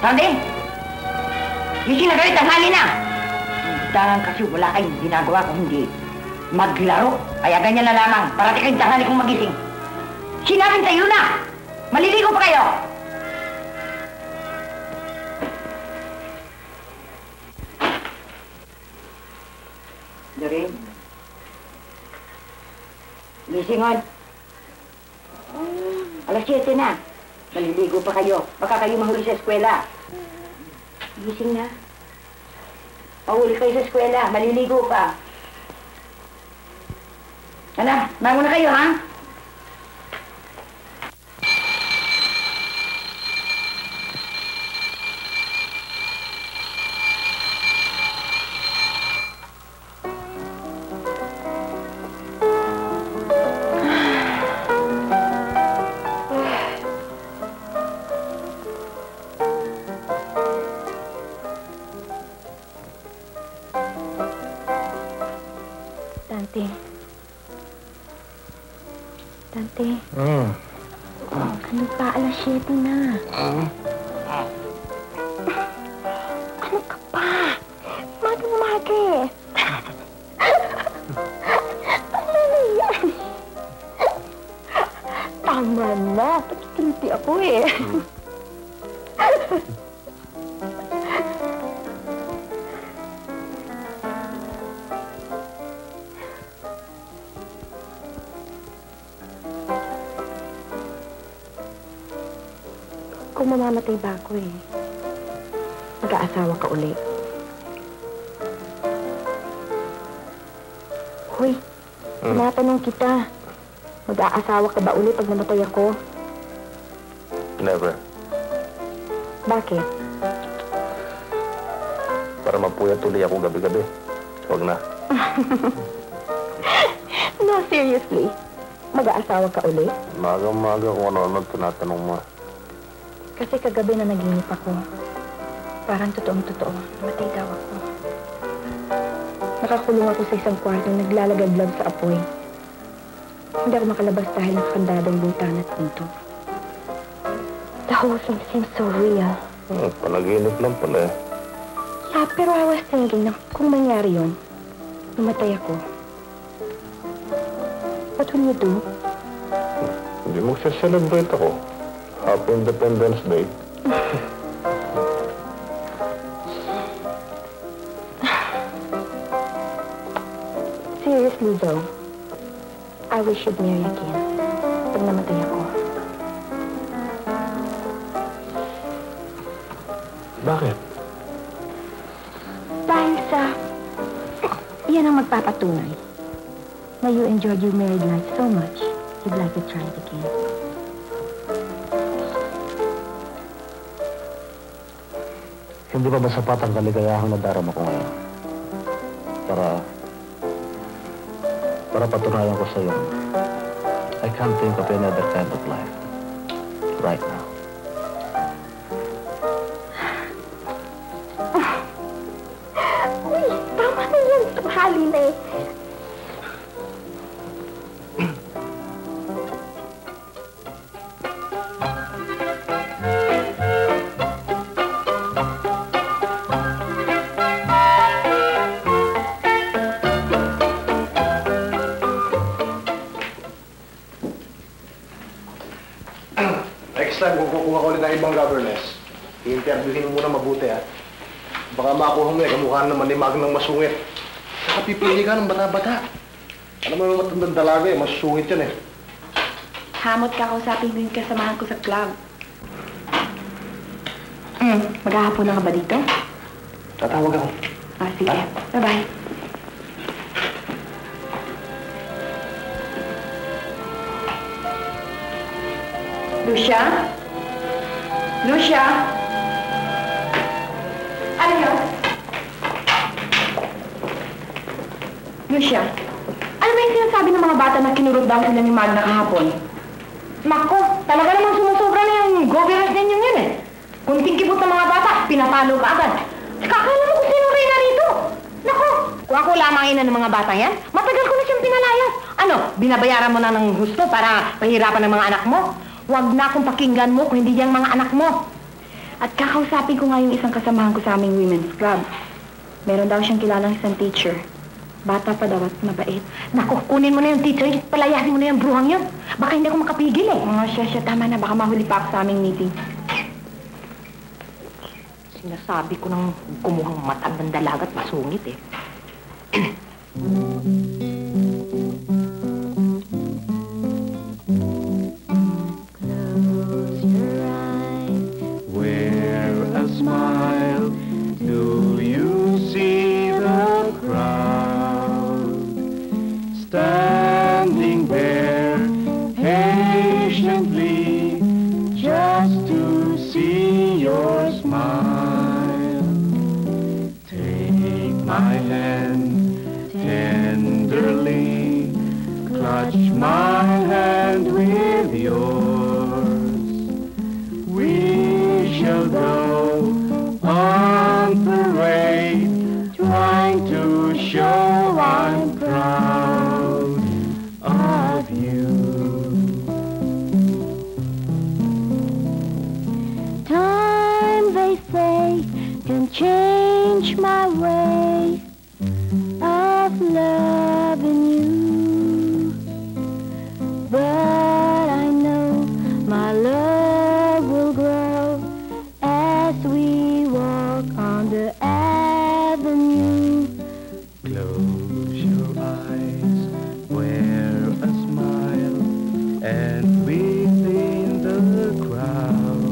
Sandy! Gising na galit, tanghali na! Dangan kasi wala kayong ginagawa kung hindi maglaro. Kaya ganyan na lamang, para di kayong tanghali kong magising. Sinabing tayo na! Maliligo pa kayo! Doreen? Gisingon. Alas 7 na. Maliligo pa kayo. Baka kayo mahuli sa eskwela. Gising na. Mahuli kayo sa eskwela. Maliligo pa. Ano? Bango na kayo, ha? Dante. Ano pa? Alas 7 na. Ano ka pa? Maga eh. Ano na yan? Tama na. Pagkikiliti ako eh. Kung mamamatay ba ako eh, mag-aasawa ka uli. Hoy, tinatanong kita, mag-aasawa ka ba uli pag namatay ako? Never. Bakit? Para mapuyat uli ako gabi-gabi. Huwag na. No, seriously. Mag-aasawa ka uli? Maga-maga kung ano-ano tinatanong mo. Kasi kagabi na naginip ako. Parang totoong-totoo. Namatay daw ako. Nakakulong ako sa isang kwartong naglalagaglag sa apoy. Hindi ako makalabas dahil nakakandadong bintana at pinto. The whole thing seems so real. Panaginip lang pala eh. Yeah, pero I was thinking na kung mangyari yun, namatay ako. What will you do? Hindi mo siya-celebrate ako. Happy Independence Day. Seriously though, I wish you'd marry again pag namatay ako. Bakit? Dahil sa... Yan ang magpapatunay na you enjoyed your married life so much, you'd like to try it again. Hindi ba sapat ang kaligayahang nadarama ko ngayon? Para patunayan ko sa'yo, I can't think of any other kind of life right now. Uy, tama na yan. Hali na eh. Next time, kung kukuha ko ulit ng ibang governess, i-interviewin mo muna mabuti, ha? Baka makuha mo kamukha naman ni Mag ng masungit. Saka pipili ka ng bata-bata. Ano mo yung matandang dalaga eh, masungit yan eh. Hamot ka, kausapin mo yung kasamahan ko sa club. Maghahapon na ka ba dito? Tatawag ako. Sige. Bye-bye. Lucia? Lucia? Ano yun? Lucia, ano ba yung sinasabi ng mga bata na kinurot daw sila ni Magna kahapon? Nako, talaga namang sumusobra na yung governance ninyo yun eh. Kunting kibot ng mga bata, pinapalo ka agad. Kakala mo kung sino rin na rito. Nako, kung ako lamang ina ng mga bata yan, matagal ko na siyang pinalayas. Ano, binabayaran mo na ng gusto para pahirapan ng mga anak mo? Huwag na akong pakinggan mo kung hindi yung mga anak mo. At kakausapin ko nga yung isang kasamahan ko sa aming women's club. Meron daw siyang kilalang isang teacher. Bata pa daw at mabait. Naku, kunin mo na yung teacher, palayasin mo na yung bruhang yun. Baka hindi ako makapigil eh. Oh, siya, tama na. Baka mahuli pa ako sa aming meeting. Sinasabi ko ng kumuhang matandang dalaga at masungit eh. Wear a smile. Do you see the crowd standing there patiently just to see your smile? Take my hand tenderly, clutch my hand with yours. We shall go on parade, trying to show I'm proud of you. Time, they say, can change my way of loving you. But I know my love will grow as we walk on the avenue. Close your eyes, wear a smile, and within the crowd,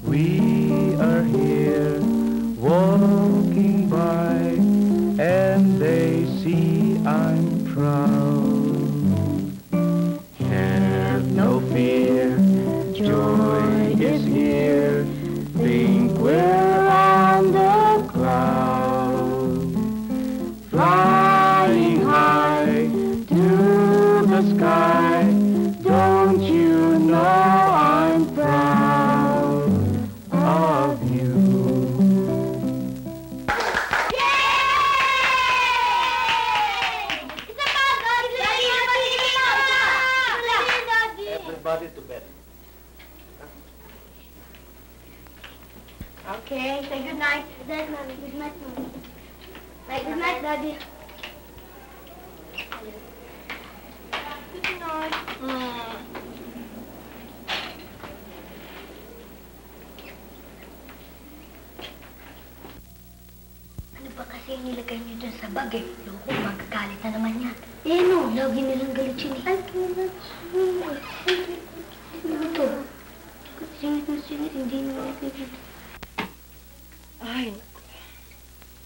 we are here walking by, and they see I'm proud. Have no fear, joy is here. Think we're on the cloud, flying high to the sky. Don't you know I'm proud of you? Everybody to bed. Okay, say good night. Good night, Mommy. Good night, Mommy. Good night, Daddy. Good night. Ano ba kasi yung nilagay niyo dyan sa bag eh? Loko, magagalit na naman yan. Eh no, lagi nilang galit yun eh. Ay, galit yun. Ano to? Singit na singit, hindi nila galit. Ay,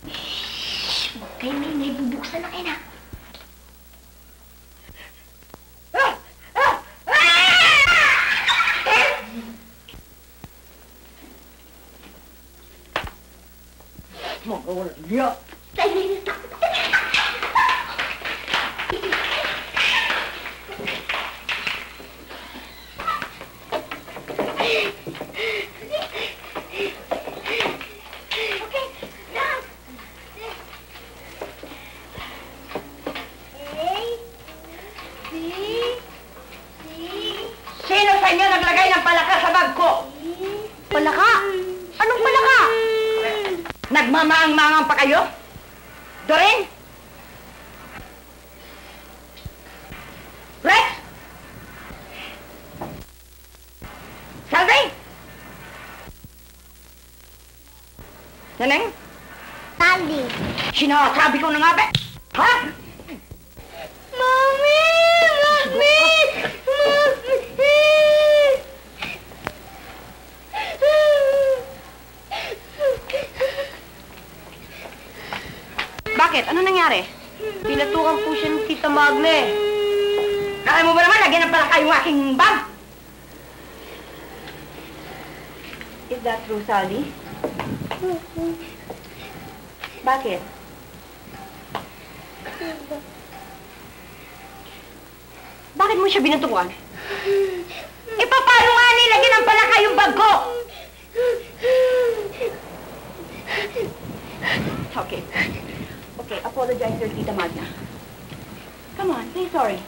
Shhh! Huwag kayo may bubuksan na kayo na. mga liya. Sino sa inyo naglagay ng palaka sa bag ko? Palaka? Anong palaka? Nagmamaang-mangang pa kayo? Doreen? Rex? Salve? Naneng? Daddy. Sinasabi ko na nga ba? Ha? Mommy! Mommy! Bakit? Ano nangyari? Pinatukan po siya ng Tita Magne. Kaya mo ba naman lagyan ng palaka yung aking bag? Is that true, Sally? Bakit? Bakit mo siya binatukan? E paano nga nilagyan ng palaka yung bag ko? Okay. Okay, apologize to Tita Magna. Come on, say sorry.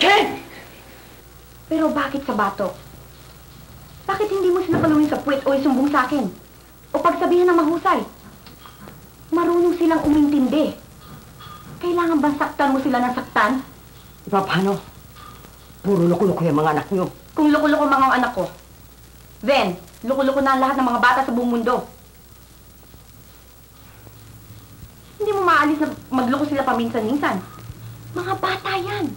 Ken! Pero bakit sa bato? Bakit hindi mo sila paluin sa puwet o isumbong sa akin? O pagsabihan ng mahusay? Marunong silang umintindi. Kailangan bang saktan mo sila ng saktan? Paano? Puro loko-loko yung mga anak nyo. Kung loko-loko mga anak ko, then, loko-loko na ang lahat ng mga bata sa buong mundo. Hindi mo maalis na magloko sila paminsan-minsan. Mga bata yan.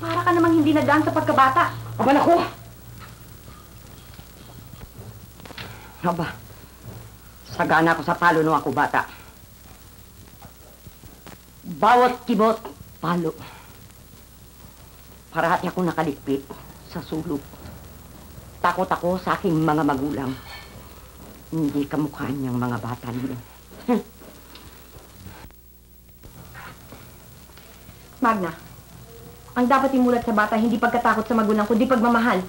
Para ka namang hindi nadaan sa pagkabata. Aba naku! Aba, sagana ako sa palo nung ako bata. Bawat kibot, palo. Parati ako nakalikpit sa sulok. Takot ako sa aking mga magulang. Hindi kamukha niyang mga bata niyo. Magna, ang dapat imulat sa bata hindi pagkatakot sa magulang kundi pagmamahal.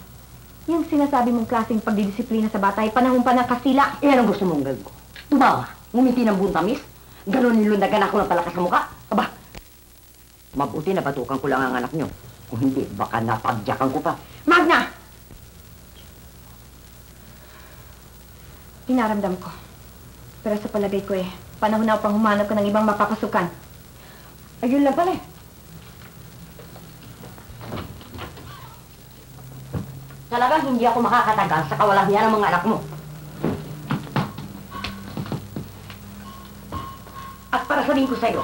Yung sinasabi mong klaseng pagdidisiplina sa bata ay panahon pa ng kasila. Iyan ang gusto mong gawin ko. Tumawa, ngumiti ng buntamis. Ganon nilundagan ako ng palakas sa mukha. Aba, mabuti na batukan ko lang ang anak niyo. Kung hindi, baka napagyakan ko pa. Magna! Inaramdam ko. Pero sa palagay ko panahon na upang humanap ka ng ibang mapapasukan. Ayun lang pala eh. Talagang hindi ako makakatagal sa kawalan ng mga anak mo. At para sabihin ko sa'yo,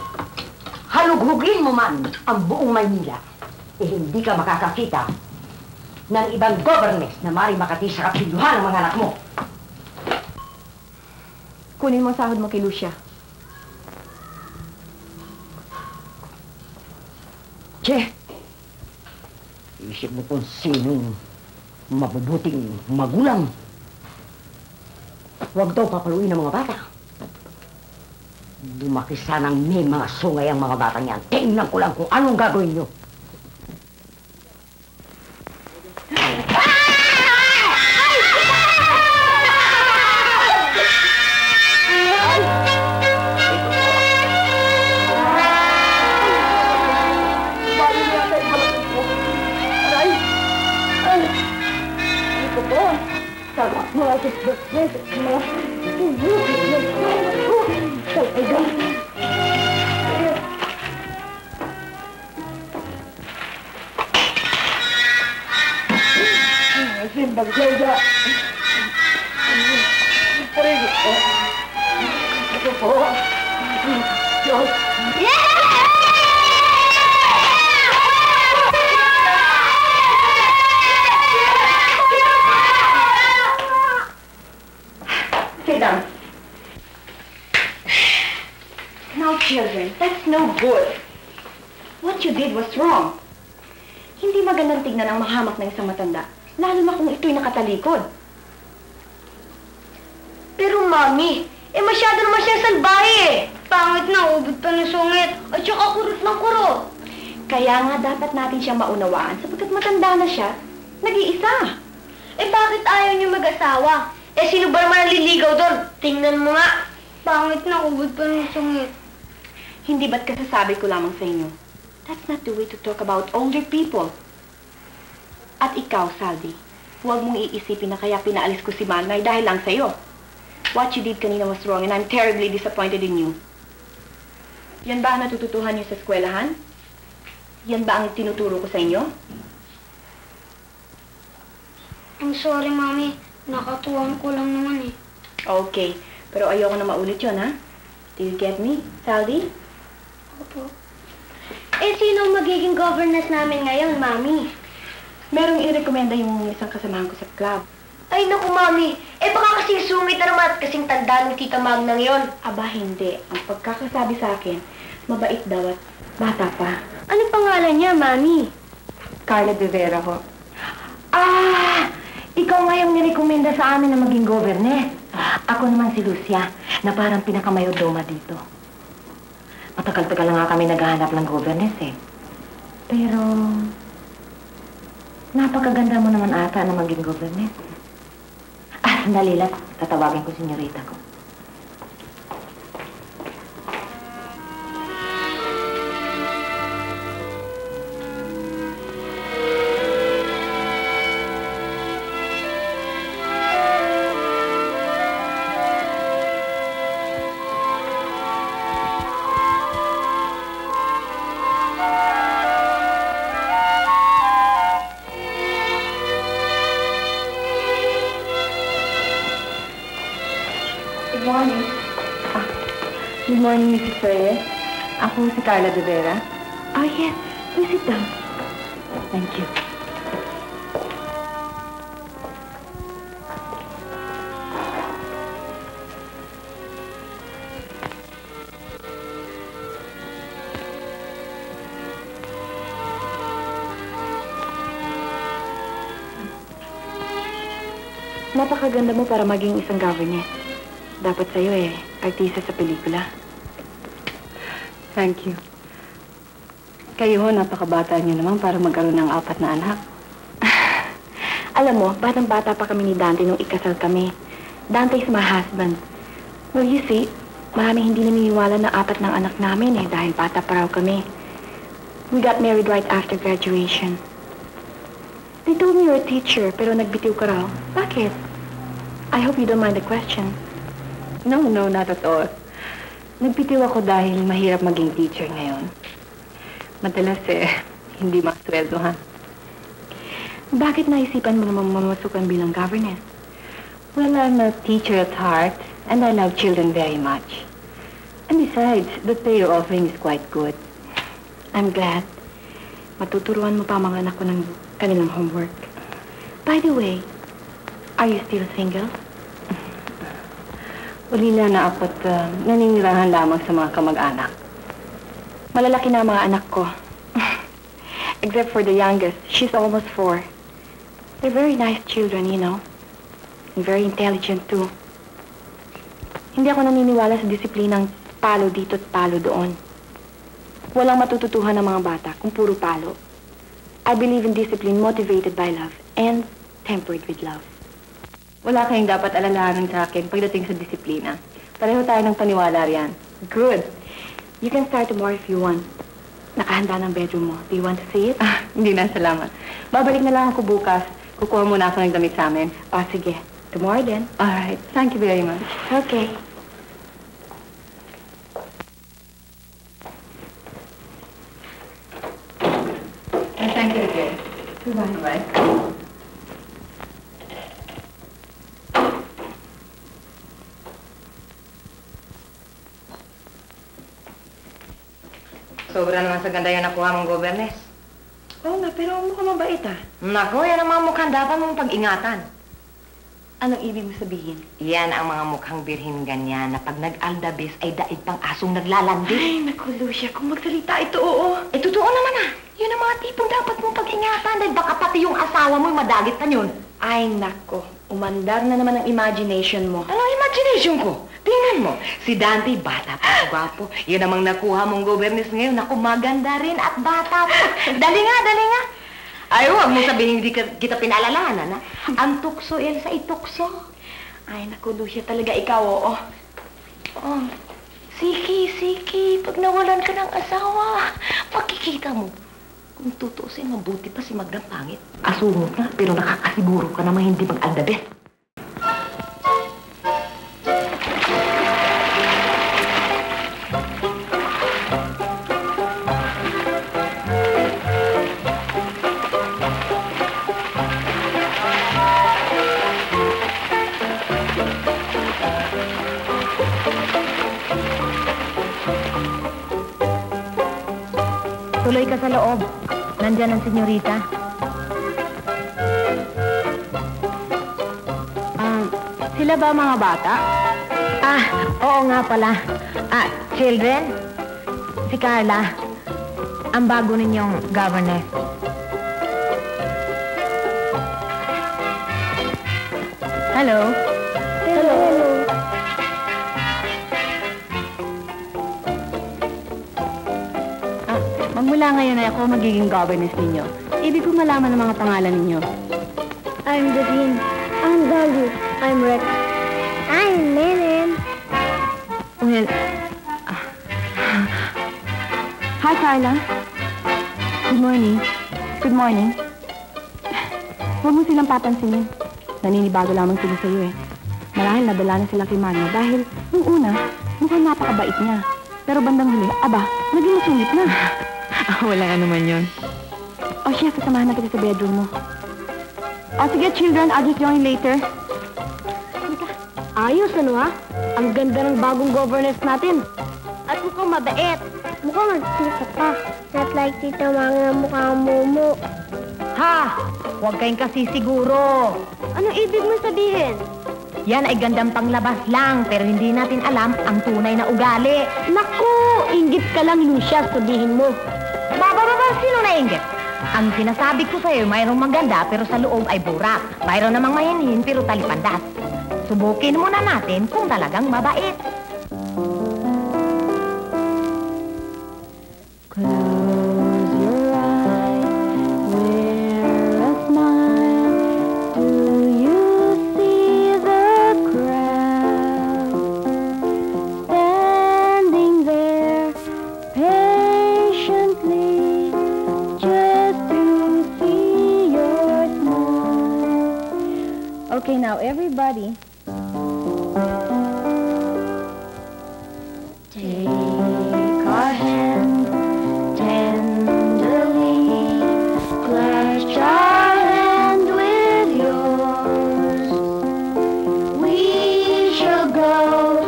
halughugin mo man ang buong Maynila, hindi ka makakakita ng ibang governess na mari makati sa kapiluhan ng mga anak mo. Kunin mo ang sahod mo kay Lucia. Che! Isip mo kung sinong mabubuting magulang. Huwag daw papaluin ng mga bata. Lumaki sanang may mga sungay ang mga batang yan. Tingnan ko lang kung anong gagawin nyo. Sit down. Now, children, that's no good. What you did was wrong. Hindi magandang tignan ang mahamak ng isang matanda, lalo na kung ito'y nakatalikod. Pero, Mami, masyado naman siya salbahe eh. Pangit na, ubod pa ng sungit. At saka kurot ng kurot. Kaya nga dapat natin siya maunawaan sapagkat matanda na siya, nag-iisa. Bakit ayaw niyo mag-asawa? Sino ba naman ang liligaw doon? Tingnan mo nga. Pangit na, ubod pa ng sungit. Hindi ba't kasasabi ko lamang sa inyo? That's not the way to talk about older people. At ikaw, Saldi, huwag mong iisipin na kaya pinaalis ko si Manay dahil lang sa'yo. What you did kanina was wrong and I'm terribly disappointed in you. Yan ba ang natututuhan niyo sa eskwelahan? Yan ba ang tinuturo ko sa inyo? I'm sorry, Mami. Nakatuwang ko lang naman eh. Okay, pero ayoko na maulit yun, ha? Do you get me, Saldi? Opo. Sino magiging governess namin ngayon, Mami? Merong i-recommenda yung isang kasamahan ko sa club. Ay, naku, Mami. Baka kasing sungit na naman at kasing tanda ng Tita Magnang yon. Aba, hindi. Ang pagkakasabi sa akin, mabait daw at bata pa. Anong pangalan niya, Mami? Carla de Vera ho. Ah! Ikaw nga yung nirekomenda sa amin na maging governess. Ako naman si Lucia, na parang pinakamayodoma dito. Matagal-tagal na nga kami naghahanap ng governess eh. Pero, napakaganda mo naman ata na maging governess. Sandali lang. Tatawagin ko si senyorita ko. Good morning. Good morning, Mrs. Reyes. Ako si Carla de Vera. Oh, yes. Please sit down. Thank you. Napakaganda mo para maging isang governess. Dapat sa'yo artista sa pelikula. Thank you. Kayo, napakabata niyo naman para magkaroon ng 4 na anak. Alam mo, batang-bata pa kami ni Dante nung ikasal kami. Dante is my husband. Well, you see, maraming hindi naniniwala na 4 ng anak namin dahil bata pa raw kami. We got married right after graduation. They told me you're a teacher, pero nagbitiw ka raw. Bakit? I hope you don't mind the question. No, not at all. Nagbitiw ako dahil mahirap maging teacher ngayon. Madalas hindi masweldohan. Bakit naisipan mo naman mamasukan bilang governess? Well, I'm a teacher at heart, and I love children very much. And besides, the pay you're offering is quite good. I'm glad. Matuturuan mo pa mga anak ko ng kanilang homework. By the way, are you still single? Ulila na ako't naninirahan lamang sa mga kamag-anak. Malalaki na ang mga anak ko. Except for the youngest, she's almost 4. They're very nice children, you know. And very intelligent, too. Hindi ako naniniwala sa disiplinang palo dito at palo doon. Walang matututuhan ng mga bata kung puro palo. I believe in discipline motivated by love and tempered with love. Wala kayong dapat alalahanin sa akin pagdating sa disiplina. Pareho tayo ng paniwala riyan. Good. You can start tomorrow if you want. Nakahanda ng bedroom mo. Do you want to see it? Hindi na, salamat. Babalik na lang ako bukas. Kukuha muna ako ng damit sa amin. Sige. Tomorrow then. Alright. Thank you very much. Okay. Thank you again. Goodbye. Bye. Sobra naman sa ganda yung nakuha mong governess. Oo nga, pero mukhang mabait Naku, yan ang mga mukhang dapat mong pag-ingatan. Anong ibig mo sabihin? Yan ang mga mukhang birhin ganyan na pag nag-aldabis ay daig pang asong naglalandi. Ay, naku, Lucia, kung magsalita ito, oo. Totoo naman Yun ang mga tipong dapat mong pag-ingatan dahil baka pati yung asawa mo'y madagit pa yun. Ay, nako, umandar na naman ang imagination mo. Anong imagination ko? Tingnan mo, si Dante, bata pa, gwapo. Yun namang nakuha mong governess ngayon. Naku, maganda rin at bata pa. Dali nga. Ay, huwag mo sabihin hindi kita pinaalalahanan, ha? Ang tukso, Elsa, itukso. Ay, naku, Lucia, talaga ikaw, oo. Oh, Siki, pag nawalan ka ng asawa, makikita mo. Kung tutusin, mabuti pa si Magdang pangit. Asungot nga, pero nakakasiguro ka naman hindi mag-aldabet. Tuloy ka sa loob. Nandyan ang senyorita. Sila ba mga bata? Oo nga pala. Children, si Carla, ang bago ninyong governess. Hello? Hello. Magmula ngayon ay ako magiging governess ninyo. Ibig ko malaman ang mga pangalan ninyo. I'm Davine. I'm Dalu. I'm Rex. I'm Menen. Well, Hi, Carla. Good morning. Good morning. Huwag mo silang papansinin. Naninibago lamang sila sa'yo Marahil nadala na sila kay Magna dahil nung una, mukhang napakabait niya. Pero bandang huli, naging masungit na. Wala nga naman yun. Chef, kasamahan na kita sa bedroom mo. Sige, children, I'll just join later. Halika. Ayos, ano ha? Ang ganda ng bagong governess natin. At mukhang mabait. Mukhang magsikat pa. Not like Tita Manga mukha Momo. Ha! Huwag kayong kasi siguro. Anong ibig mo sabihin? Yan ay gandang panglabas lang, pero hindi natin alam ang tunay na ugali. Naku! Inggit ka lang, Lucia, sabihin mo. Baba, sino na inggit? Ang sinasabi ko sa'yo, mayroong maganda pero sa loob ay burak. Mayroon namang mahinhin pero talipandas. Subukin muna natin kung talagang mabait. Close your eyes, wear a smile. Do you see the crowd standing there patiently just to see your smile? Okay, now everybody. Take our hands tenderly, clutch our hand with yours. We shall go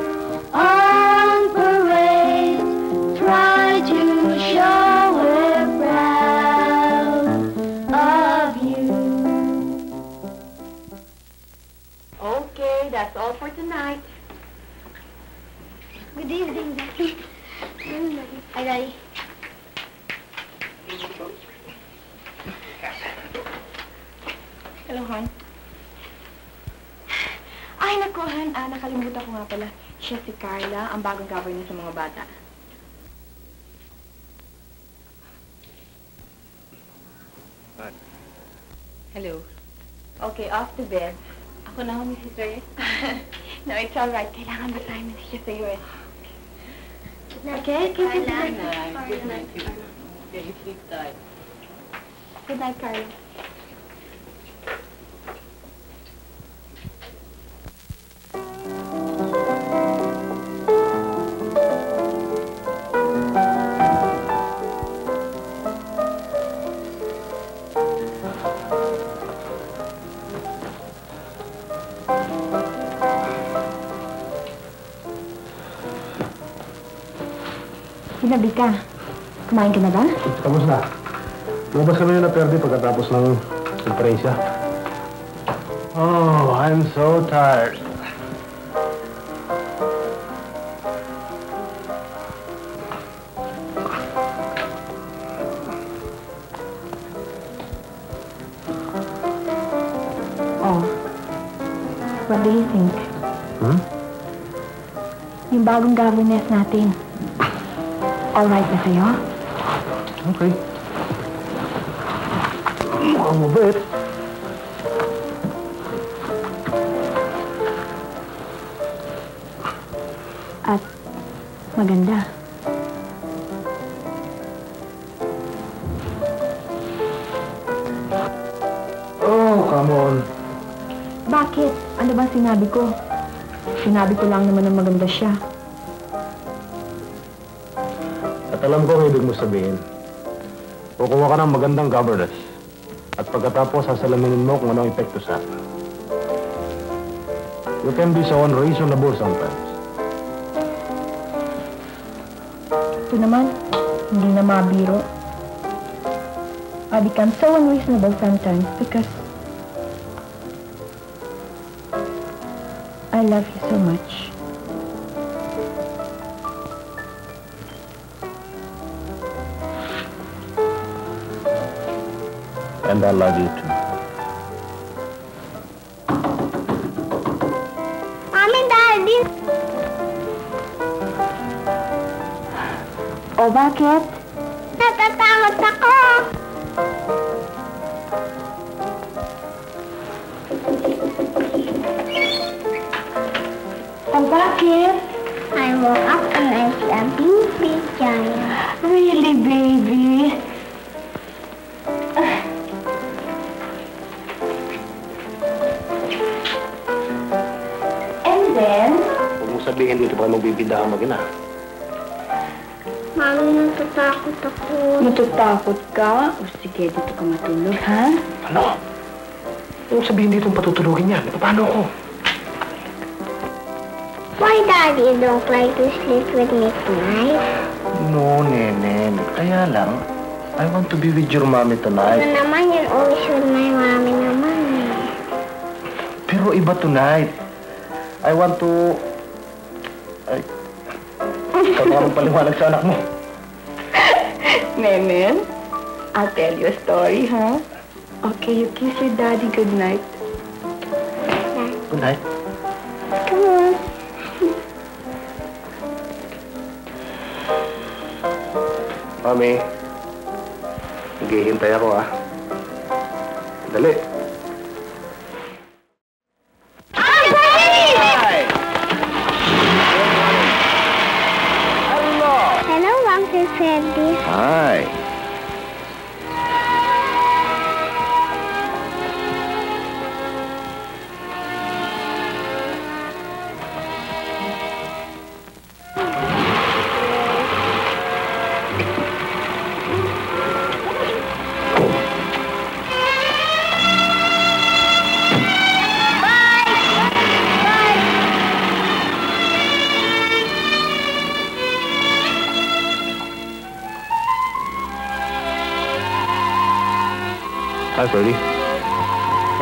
on parade, try to show we're proud of you. Okay, that's all for tonight. Good evening, Daddy. Hi, Daddy. Hello, Han. Ay, naku, Han. Nakalimutan ko nga pala. Siya si Carla, ang bagong governor sa mga bata. Hello. Okay, off to bed. Ako na ho, Mrs. Reyes. No, it's all right. Kailangan ba tayo na siya sa'yo eh. Okay, good night. Good night. Okay, you sleep tight. Good night, Carla. Sinabi ka. Kumain ka na ba? Tapos na. Lumabas kami na Perde pagkatapos ng konferensya. Oh, I'm so tired. Oh. What do you think? Yung bagong governess natin. All right na kayo? Okay. Mukhang mabait. At maganda. Oh, come on. Bakit? Ano bang sinabi ko? Sinabi ko lang naman na maganda siya. At alam ko ang ibig mo sabihin. Kukuha ka ng magandang governess. At pagkatapos, sasalaminin mo kung ano ang epekto sa akin. You can be so unreasonable sometimes. Ito naman, hindi na mabiro. I become so unreasonable sometimes because I love you so much. And I love you too. Mami, Daddy! O bakit? Natatakot ako! O bakit? I woke up and I see a big giant. Really, baby? And then? Huwag mong sabihin dito pa magbibida ang mag-ina. Mami, natatakot ako. Matatakot ka? O sige, dito ka matulog, ha? Ano? Huwag mong sabihin dito ang patutulugin yan. Paano ako? Why, Daddy, you don't like to sleep with me tonight? No, Nenen. Kaya lang, I want to be with your mommy Ano tonight. naman, you're always with my mommy naman eh. Pero iba tonight. I want to... Ay... Ikaw na akong paliwanag sa anak mo. Nenen, I'll tell you a story, huh? Okay, you kiss your daddy goodnight. Good night. Come on. Mami, naghihintay ako, ah. Dali. Hello, Uncle Freddy. Hi. Hi, Freddy.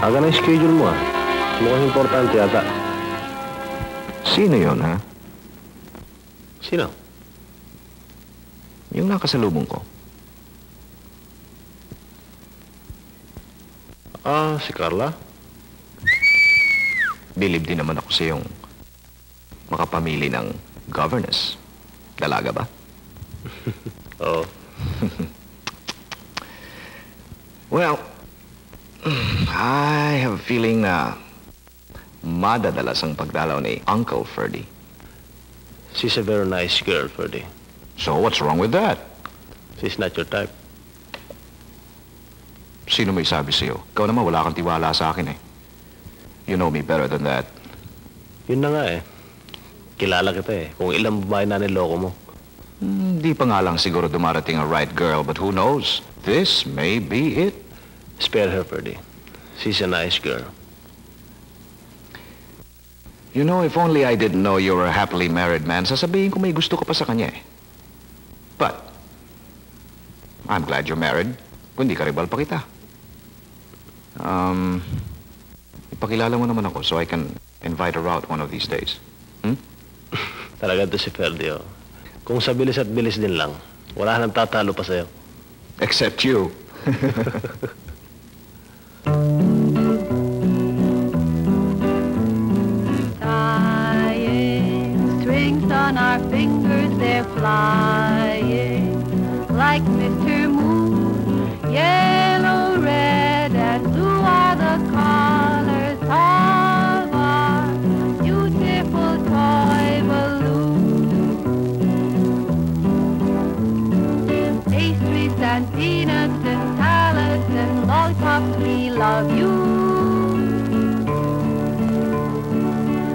Aga na yung schedule mo, ah. Mukhang importante yata. Sino yun, ha? Sino? Yung nakasalubong ko. Ah, si Carla? Bilib din naman ako sa yung makapamili ng governess. Dalaga ba? Oo. Well, I have a feeling na madadalas ang pagdalaw ni Uncle Ferdy. She's a very nice girl, Freddy. So what's wrong with that? She's not your type. Sino may sabi sa'yo? Ikaw naman wala kang tiwala sa akin eh. You know me better than that. Yun na nga, eh. Kilala kita, eh. Kung ilang babae na niloko mo. Di pa nga lang siguro dumarating a right girl, but who knows? This may be it. Spare her, Freddy. She's a nice girl. You know, if only I didn't know you were a happily married man, sasabihin ko may gusto ka pa sa kanya eh. But, I'm glad you're married. Kundi karibal pa kita. Ipakilala mo naman ako so I can invite her out one of these days. Talaga to si Ferdy, oh. Kung sa bilis at bilis din lang, wala nang tatalo pa sa'yo. Except you. Tying strings on our fingers, they're flying like Mr. Moon. Yellow, red, and blue are the colors of our beautiful toy balloon. Pastries and peanuts and salads and lollipops, we love you.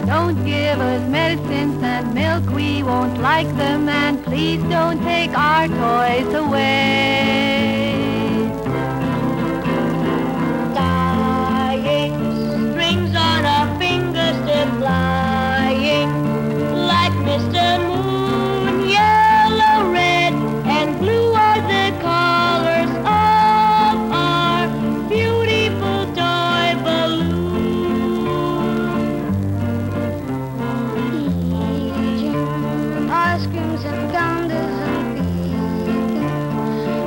Don't give us medicines and milk, we won't like them, and please don't take our toys away. Tying strings on our fingers, they're flying like Mr. Moon. Yellow, red, and blue are the colors of our beautiful toy balloon. Ice creams and gumders and beacons,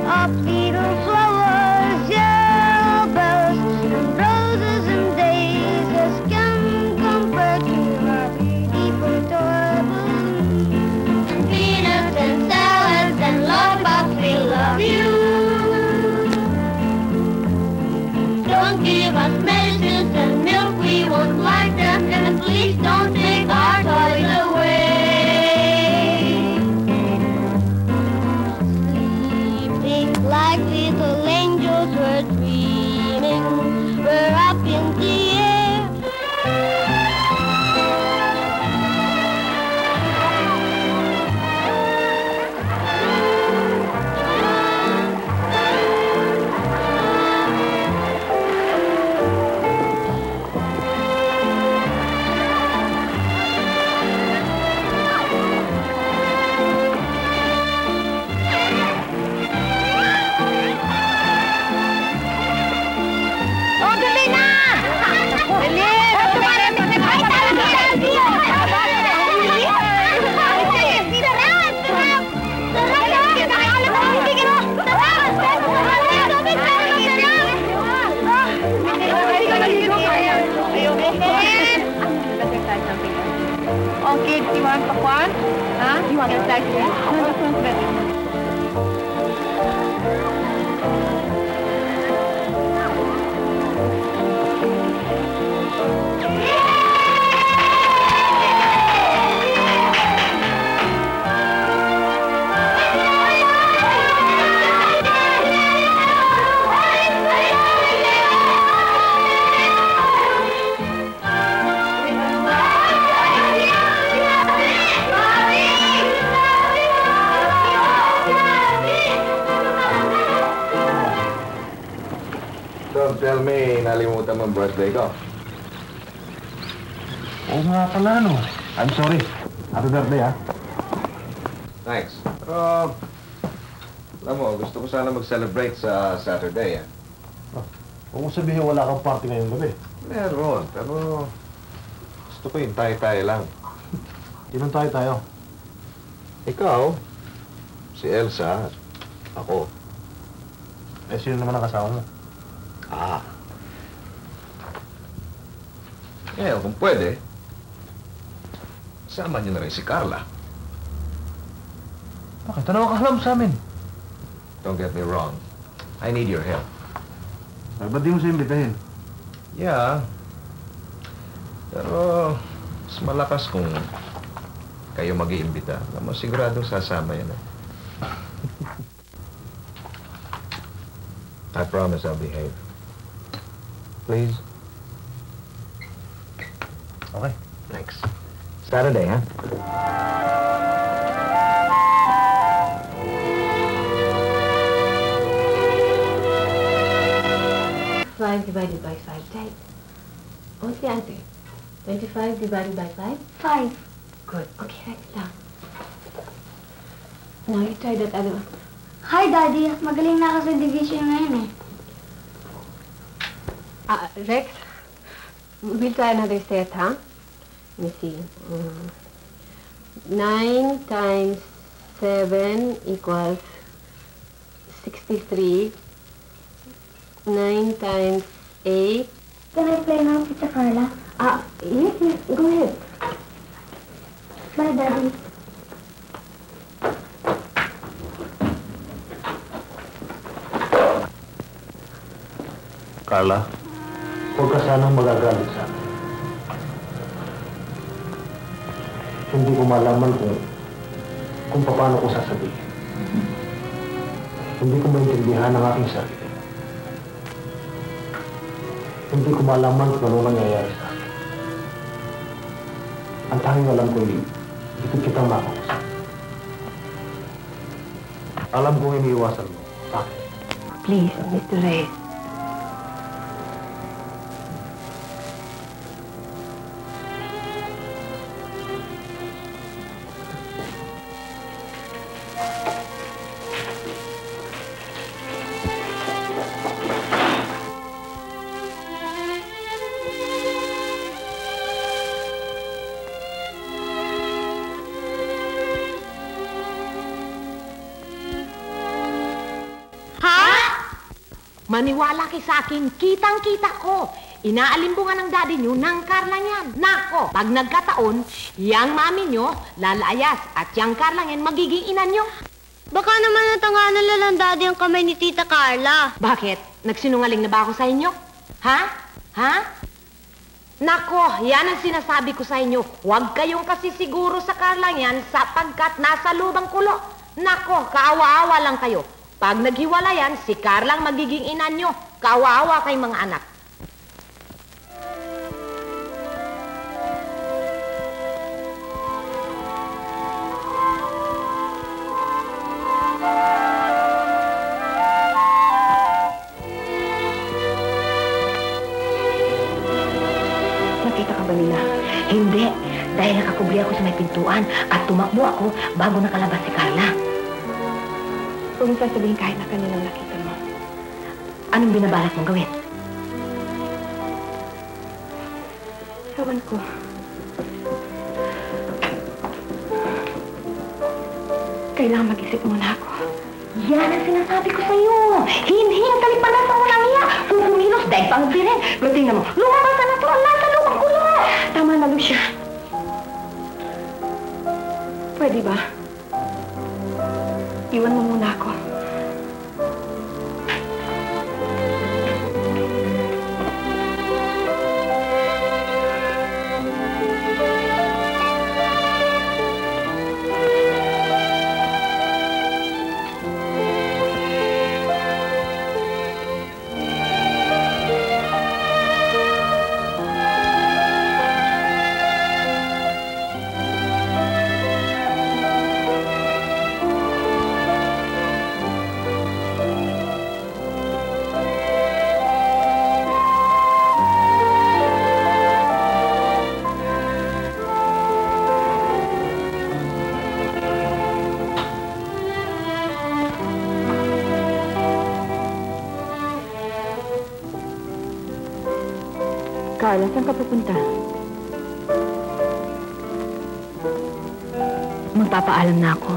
up the Oh, kids, you want popcorn? Huh? You want a slice of it? No, this one's better. Don't tell me, nalimutan mo ang birthday ko. Oo nga pala, no? I'm sorry. Happy birthday, ha? Thanks. Pero, alam mo, gusto ko sana mag-celebrate sa Saturday, Huwag mo sabihin wala kang party ngayong gabi. Meron, pero gusto ko yung tayo-tayo lang. Ilan tayo? Ikaw, si Elsa, at ako. Eh, sino naman ang kasama mo? Kung pwede, sama niyo na rin si Carla. Bakit? Ano ka alam sa amin? Don't get me wrong. I need your help. Ay, ba't di mo siya imbitahin? Yeah. Pero, mas malakas kung kayo mag-iimbita. Alam mo, siguradong sasama yan. I promise I'll behave. Please? Okay. Thanks. Saturday, huh? Five divided by 5, type. What's the answer? 25 divided by 5? 5. Good. Okay, write it down. Now you try that other one. Hi, Daddy. Magaling na ako sa division ngayon eh. Rex, we'll try another set, huh? Let me see. 9 times 7 equals 63. 9 times 8. Can I play now, Tita Carla? Yes, go ahead. Bye, Daddy. Carla, huwag ka sanang magagalit sa akin. Hindi ko malaman kung paano ko sasabihin. Hindi ko maintindihan ang aking sarili. Hindi ko malaman kung ano nangyayari sa akin. Ang tanging alam ko hindi kitang makausap. Alam kong iniiwasan mo. Bakit? Please, Mr. Reyes. Maniwala kay sa akin, kitang-kita ko. Inaalimbungan ng daddy nyo ng Carla niyan. Nako, pag nagkataon, yang mami nyo, lalayas, at yang Carla niyan, magiging ina nyo. Baka naman natanganan lang Daddy ang kamay ni Tita Carla. Bakit? Nagsinungaling na ba ako sa inyo? Ha? Ha? Nako, yan ang sinasabi ko sa inyo. Huwag kayong kasi siguro sa Carla niyan sapagkat nasa lubang kulo. Nako, kaawa-awa lang kayo. Pag naghiwalayan, si Carla ang magiging ina nyo. Kaawa-awa kay mga anak. Nakita ka ba nila? Hindi. Dahil nakakubli ako sa may pintuan at tumakbo ako bago nakalabas si Carla. Huwag mo sasabihin kahit na kanilang nakita mo. Anong binabalak mong gawin? Ewan ko. Kailangan mag-isip muna ako. Yan ang sinasabi ko sa iyo. Hinhintay pa na sa walang iya. Pupumilos dahil pang birin. Pero tingnan mo, lumabas ka na to. Nasa lubang kulo. Tama na, Lucia. Pwede ba? Iwan mo muna ako. Carla, saan ka pupunta? Magpapaalam na ako.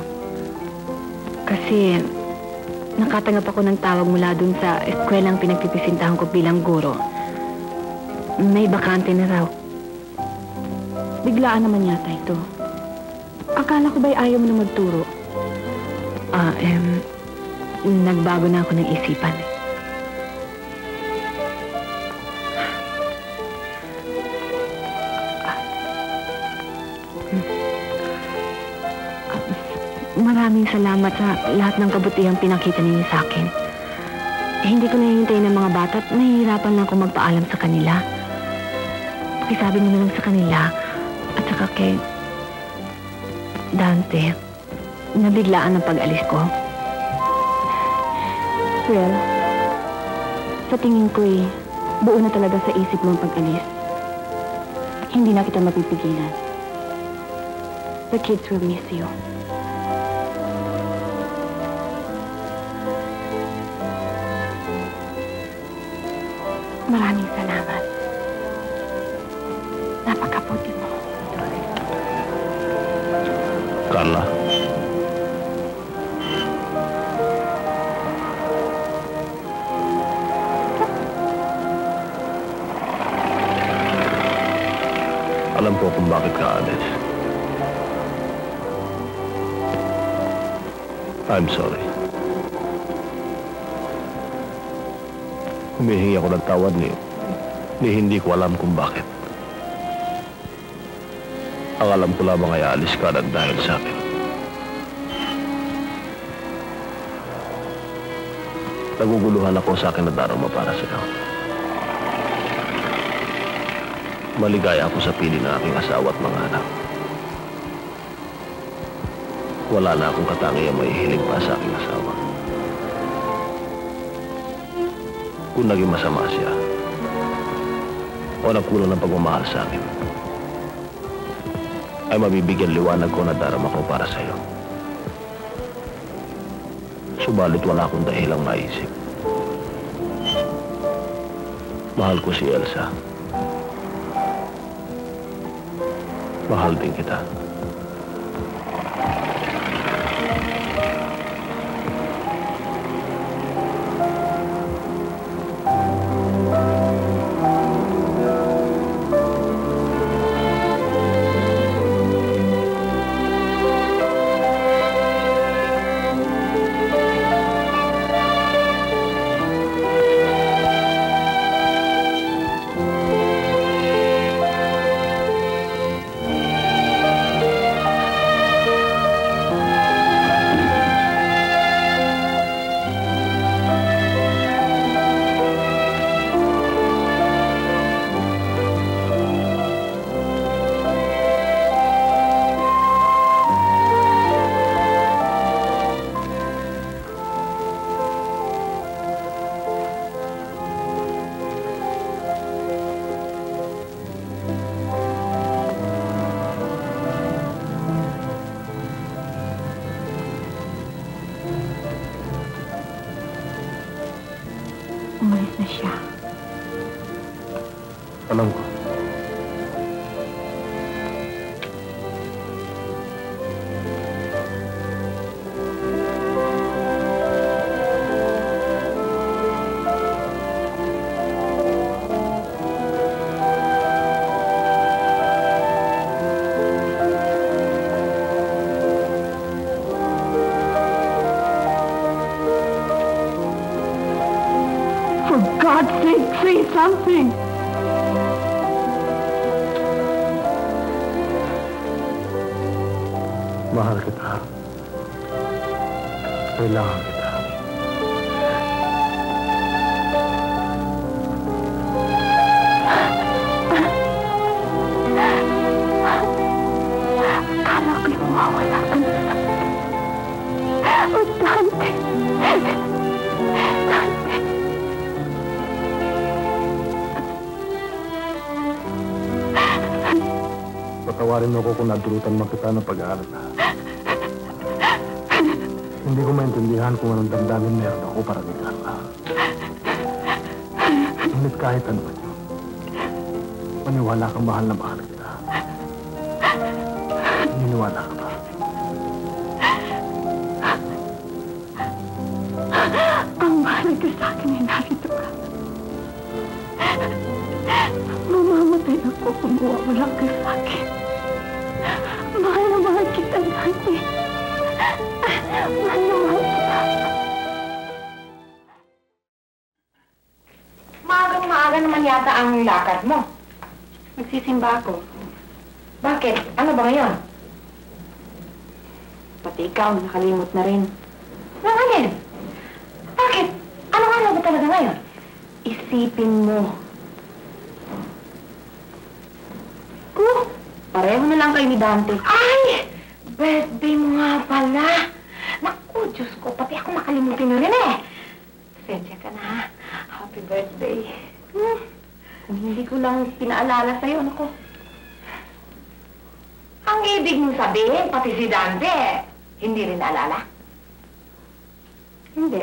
Kasi nakatanggap ako ng tawag mula dun sa eskwelang pinagpipisintahan ko bilang guro. May bakante na raw. Biglaan naman yata ito. Akala ko ba'y ayaw mo na magturo? Nagbago na ako ng isipan. Maraming salamat sa lahat ng kabutihang pinakita ninyo sa akin. Hindi ko nahihintay ng mga bata at nahihirapan na ako magpaalam sa kanila. Pakisabi mo na lang sa kanila at saka kay Dante na biglaan ang pag-alis ko. Well, sa tingin ko buo na talaga sa isip mo ang pag-alis. Hindi na kita mapipigilan. The kids will miss you. Maraming salamat. Napakabuti mo. Carla. Alam ko kung bakit ka alis. I'm sorry. Humihingi ako ng tawad ni hindi ko alam kung bakit. Ang alam ko lamang ay aalis ka ng dahil sa akin. Naguguluhan ako sa akin na darama para sa'yo. Maligaya ako sa pili ng aking asawa at mga anak. Wala na akong katangiang may hiling pa sa aking asawa. Kung naging masama siya o nagkulang ng pagmamahal sa akin, ay mabibigyan liwanag ko na darama ko para sa'yo. Subalit wala akong dahilang maisip. Mahal ko si Elsa. Mahal din kita. say something. Mahal kita. Kailangan kita. Akala ko'y mawawala ka na sa... Oh, Dante! Dante! Patawarin mo ako kung nadulutan man kita ng pag-aalala. Hindi ko maintindihan kung anong damdamin meron ako para kay Carla. Ngunit kahit ano man yun, maniwala kang mahal na mahal kita. Niniwala ka ba? Ang mahalaga sa akin ay narito ka. Mamamatay ako kung wala ka sa akin. Mahal na mahal kita, Dante. Mahal na mahal kita. Maagang-maaga naman yata ang lakad mo. Magsisimba ako. Bakit? Ano ba ngayon? Pati ikaw, nakalimot na rin. Nanganin? Bakit? Ano nga ba talaga ngayon? Isipin mo. Pareho na lang kayo ni Dante. Ay! Birthday mo nga pala. Naku, Diyos ko, pati ako makalimutin na rin eh. Pasensya ka na, ha? Happy birthday. Kung hindi ko lang pinaalala sa'yo, naku. Ang ibig mong sabihin, pati si Dante, hindi rin naalala? Hindi.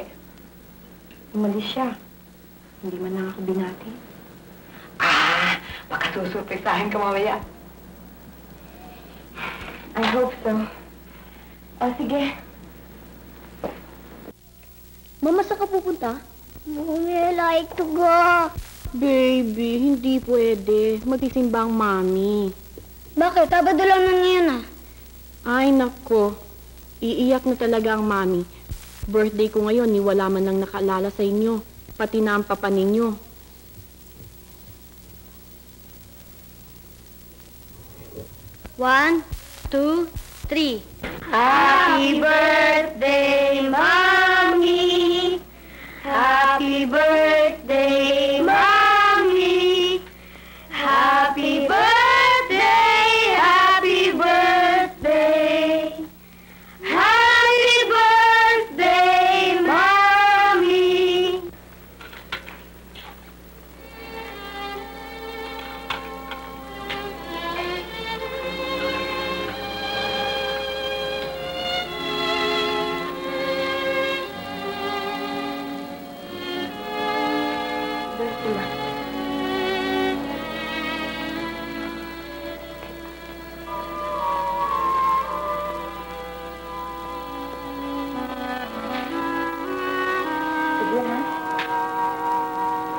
Umalis siya. Hindi man lang ako binati. Baka susurpresahin ka mamaya. I hope so. O, sige. Mama, saan ka pupunta? Mommy, I like to go. Baby, hindi pwede. Magsisimba ang mami. Bakit? Sabado lang na ngayon ah. Ay, nako. Iiyak na talaga ang mami. Birthday ko ngayon, ni wala man lang nakaalala sa inyo. Pati na ang papa ninyo. One, two, three. Happy birthday, Mommy! Happy birthday, Mommy! Happy birthday, happy birthday! Happy birthday, Mommy!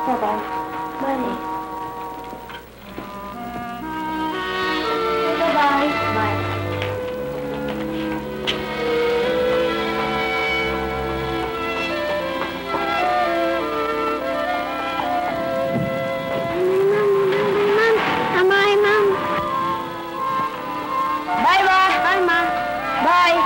Bye-bye. Bye. Bye-bye. Bye. Bye-bye. Bye, Ma. Bye.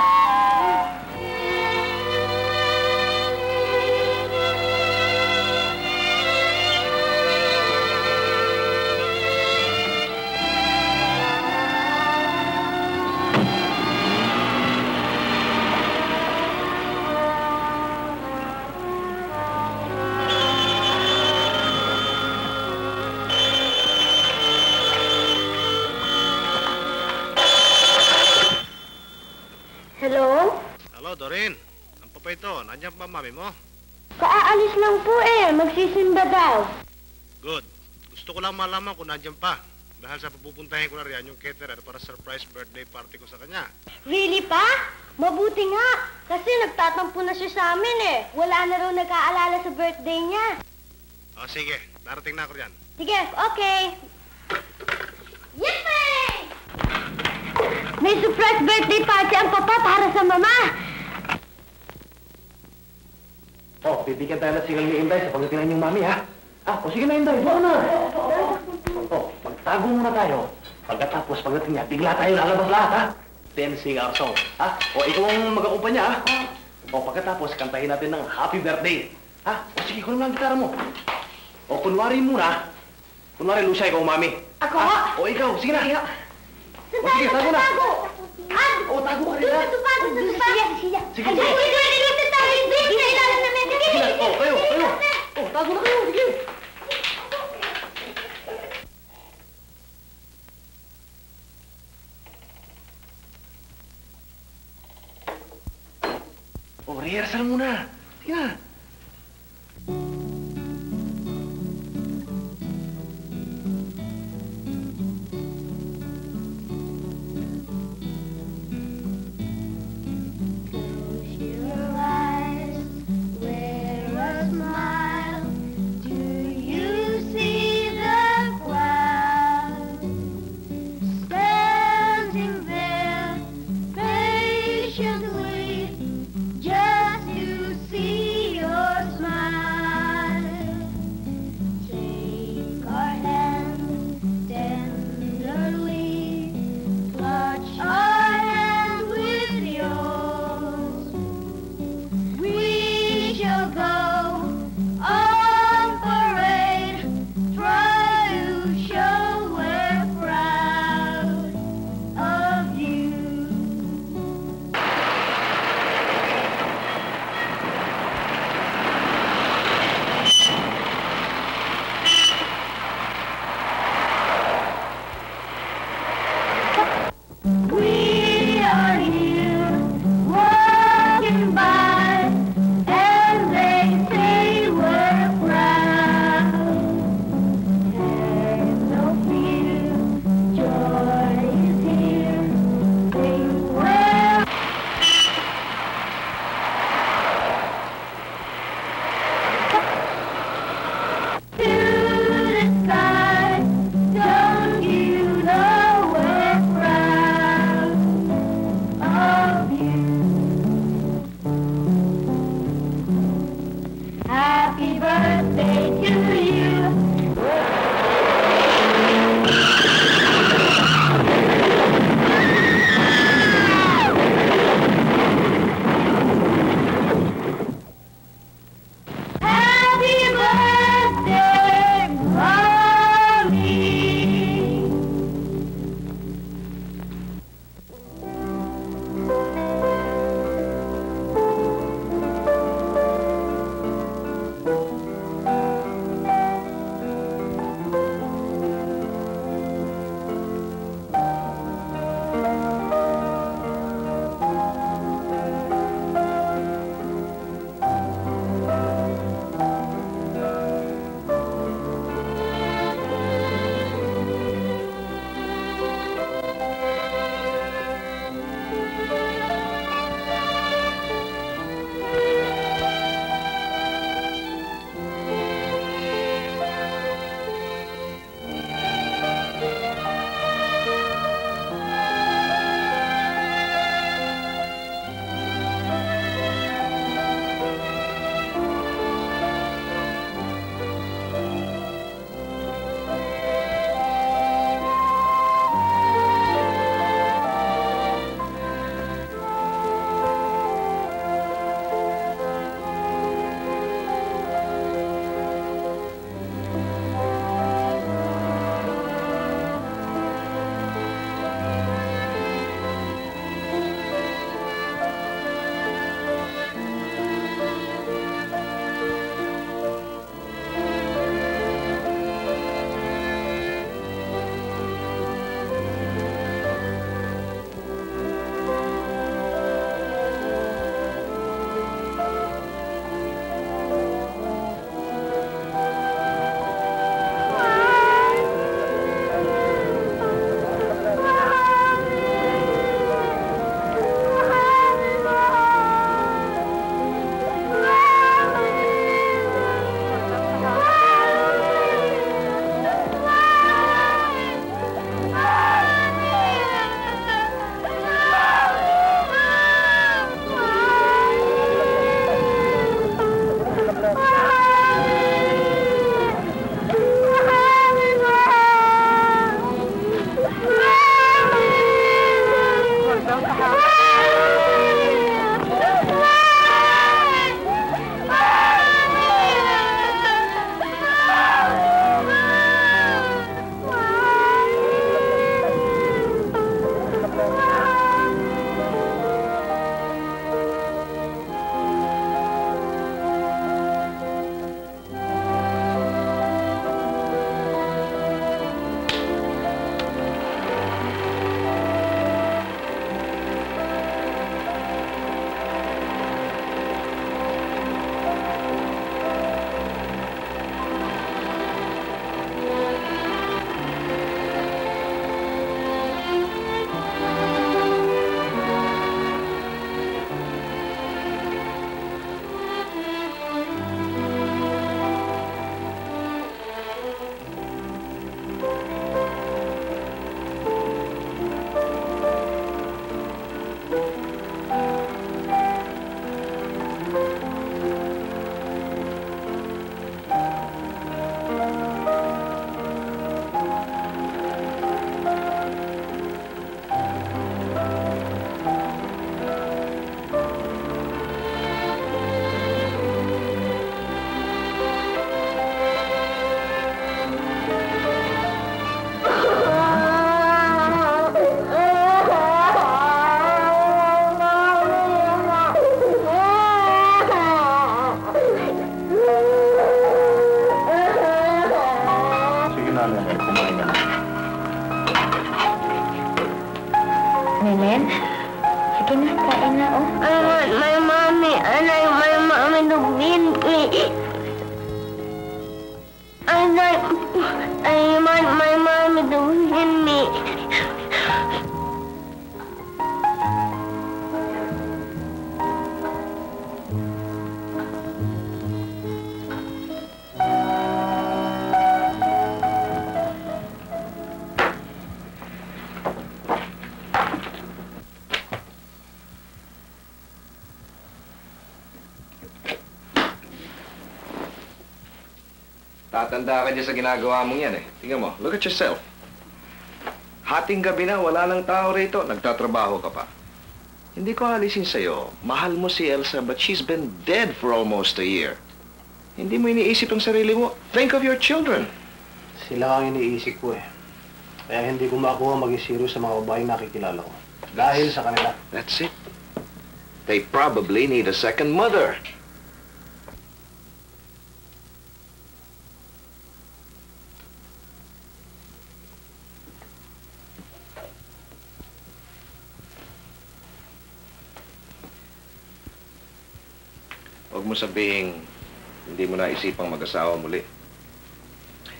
Hello? Hello, Doreen. Ang papa ito, nandiyan pa mami mo? Kaaalis lang po eh. Magsisimba daw. Good. Gusto ko lang malaman kung nandiyan pa. Dahil sa pupuntahin ko na riyan yung caterer para surprise birthday party ko sa kanya. Really pa? Mabuti nga. Kasi nagtatampo na siya sa amin eh. Wala na raw nag-aalala sa birthday niya. O sige, darating na ako riyan. Sige, okay. Yippee! May surprise birthday party ang papa para sa mama. Oh, bibigyan tayo ng sigang ni Inday sa pagdating ng inyong mami, ha? O sige na, Inday. Doon na. Magtago muna tayo. Pagkatapos, pagdating niya, bigla tayo lalabas lahat, ha? Then sing our song, ha? Ikaw ang mag-akumpanya, ha? Pagkatapos, kantahin natin ng happy birthday. Ha? Sige, kunin mo lang ang gitara mo. Kunwari muna. Kunwari, Lucia, ikaw umami. Ako? Ikaw. Sige na. Sige, tago na. Tago ka rin, ha? Sige. Sige na. Kayo. Tago na kayo. Sige. Rehearsal muna. Sige na. Just to see kakanin? Sige na, kain na, oh. I want my mommy, and I want my mommy to feed me. I want my mommy to feed me. Tatanda ka dyan sa ginagawa mong yan eh. Tingnan mo, look at yourself. Hating gabi na, wala nang tao rito, nagtatrabaho ka pa. Hindi ko alisin sa'yo. Mahal mo si Elsa, but she's been dead for almost a year. Hindi mo iniisip ang sarili mo. Think of your children. Sila ang iniisip ko eh. Kaya hindi ko makuha maging serious sa mga babaeng nakikilala ko. Dahil sa kanila. That's it. They probably need a second mother. Huwag mo sabihing hindi mo naisipang mag-asawa muli.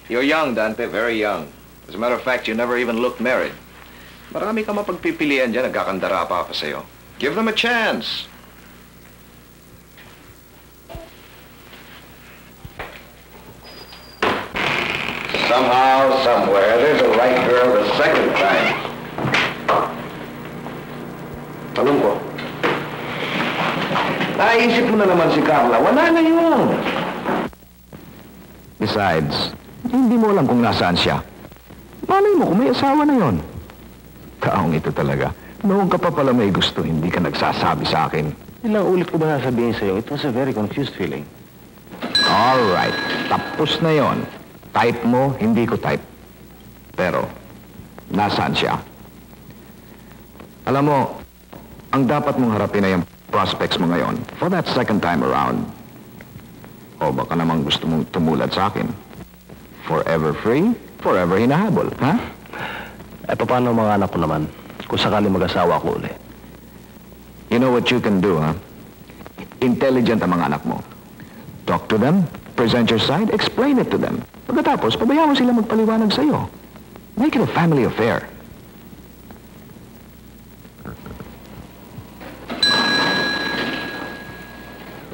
You're young, Dante, very young. As a matter of fact, you never even looked married. Marami ka mapagpipilian dyan, nagkakandara pa sa'yo. Give them a chance. Somehow, somewhere, there's a right girl the second time. Tanong ko. Naisip mo na naman si Carla. Wala na yun. Besides, hindi mo alam kung nasaan siya. Malay mo kung may asawa na yun. Taong ito talaga. Noong ka pa pala may gusto, hindi ka nagsasabi sa akin. Ilang ulit ko ba nasabihin sa'yo? It was a very confused feeling. All right. Tapos na yon. Type mo, hindi ko type. Pero, nasaan siya? Alam mo, ang dapat mong harapin na yung prospects mo ngayon for that second time around. O baka namang gusto mong tumulad sa akin. Forever free, forever hinahabol, ha? Eh, paano mga anak ko naman? Kung sakali mag-asawa ko uli. You know what you can do, ha? Intelligent ang mga anak mo. Talk to them, present your side, explain it to them. Pagkatapos, pabayaan mo sila magpaliwanag sa'yo. Make it a family affair.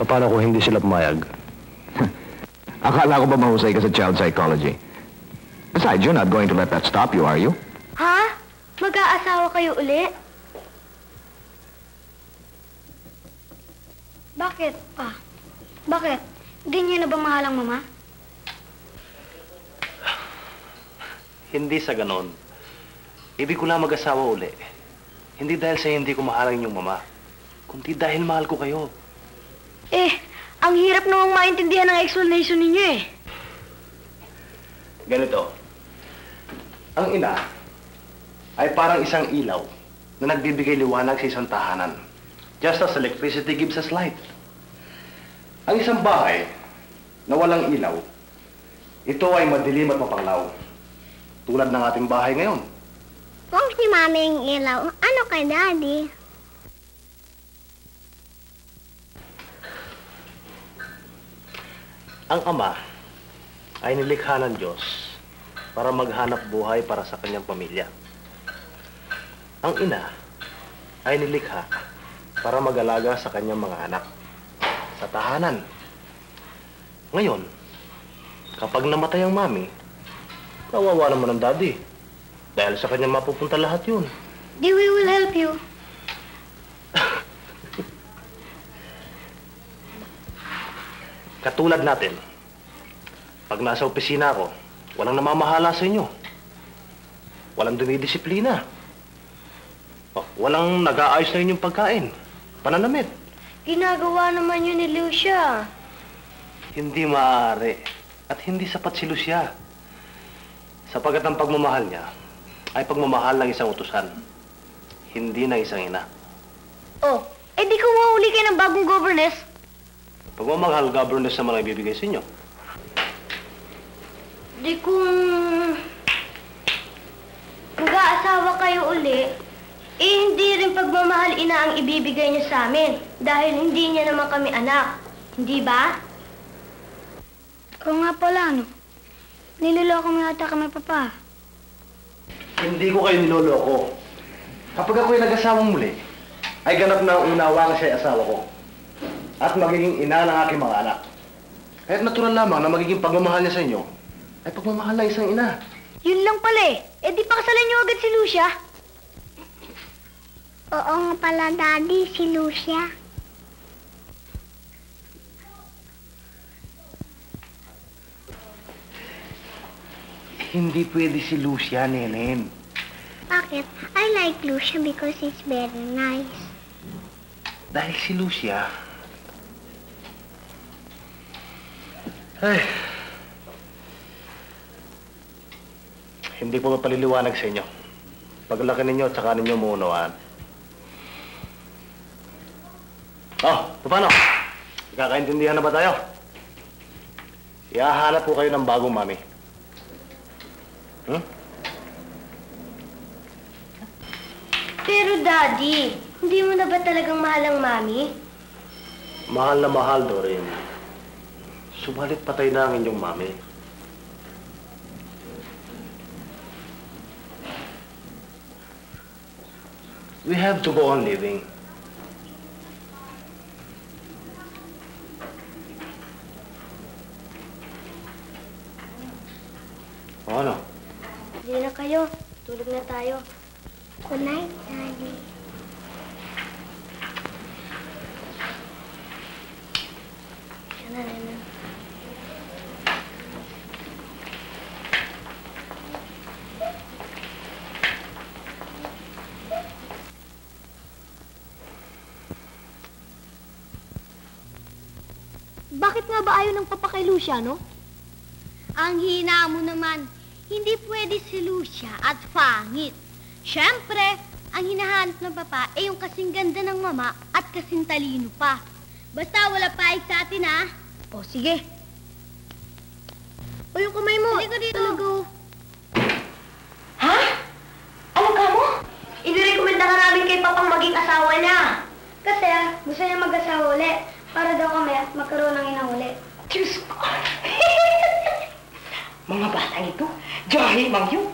Paano kung hindi sila pumayag? Akala ko ba mahusay ka sa child psychology? Besides, you're not going to let that stop you, are you? Ha? Mag-aasawa kayo uli? Bakit? Bakit? Hindi niyo na ba mahal ang mama? Hindi sa ganon. Ibig ko lang mag-asawa uli. Hindi dahil sa hindi ko mahal ang inyong mama, kundi dahil mahal ko kayo. Ang hirap namang maintindihan ng explanation ninyo eh. Ganito. Ang ina ay parang isang ilaw na nagbibigay liwanag sa isang tahanan. Just as electricity gives us light. Ang isang bahay na walang ilaw, ito ay madilim at mapanglaw. Tulad ng ating bahay ngayon. Kung si Mami ang ilaw, ano kay Daddy? Ang ama ay nilikha ng Diyos para maghanap buhay para sa kanyang pamilya. Ang ina ay nilikha para mag-alaga sa kanyang mga anak sa tahanan. Ngayon, kapag namatay ang mami, kawawa naman ang daddy. Dahil sa kanya mapupunta lahat yun. We will help you. Katulad natin, pag nasa opisina ako, walang namamahala sa inyo. Walang dumidisiplina. Walang nag-aayos na inyong pagkain. Pananamit. Ginagawa naman yun ni Lucia. Hindi maaari. At hindi sapat si Lucia. Sapagat ang pagmamahal niya ay pagmamahal ng isang utusan. Hindi ng isang ina. Di kung mahuli kayo ng bagong governess. Pagmamahal, governess naman ang ibibigay sa inyo. Di kung mag-aasawa kayo uli, hindi pagmamahal ina ang ibibigay niyo sa amin dahil hindi niya naman kami anak. Hindi ba? Oo nga pala, ano? Niloloko mo yata kami, Papa. Hindi ko kayo niloloko. Kapag ako'y nag-asawang muli, ay ganap na ang unawa nga siya asawa ko. At magiging ina ng aking mga anak. Kahit natural lamang na magiging pagmamahal niya sa inyo, ay pagmamahal ng isang ina. Yun lang pala eh. Eh di pakasalan niyo agad si Lucia. Oo nga pala, Daddy, si Lucia. Hindi pwede si Lucia, Nenen. Bakit? I like Lucia because it's very nice. Dahil si Lucia... Ay... Hindi ko mapaliliwanag sa inyo. Paglaki ninyo at saka ninyo muunawaan. Oh, paano? Ikakaintindihan na ba tayo? Ihahanap po kayo ng bagong mami. Hmm? Pero Daddy, hindi mo na ba talagang mahal ang Mami? Mahal na mahal, Doreen. Subalit patay na ang inyong mami. We have to go on living. O ano? Hindi na kayo. Tulog na tayo. Good night, Daddy. Yan na, Nena. Bakit nga ba ayaw ng papa kay Lucia, no? Ang hina mo naman. Hindi pwede si Lucia at pangit. Siyempre, ang hinahanap ng papa ay yung kasing ganda ng mama at kasing talino pa. Basta wala pa sa atin, ha? O, sige. O, yung kamay mo. Halika dito. Talago. Ha? Ano ka mo? Inirekomenda nga namin kay papang maging asawa niya. Kasi, gusto niya mag-asawa ulit. Para daw kami magkaroon ng ina uli. Diyos ko. Mga bata ito, dahil mang yun.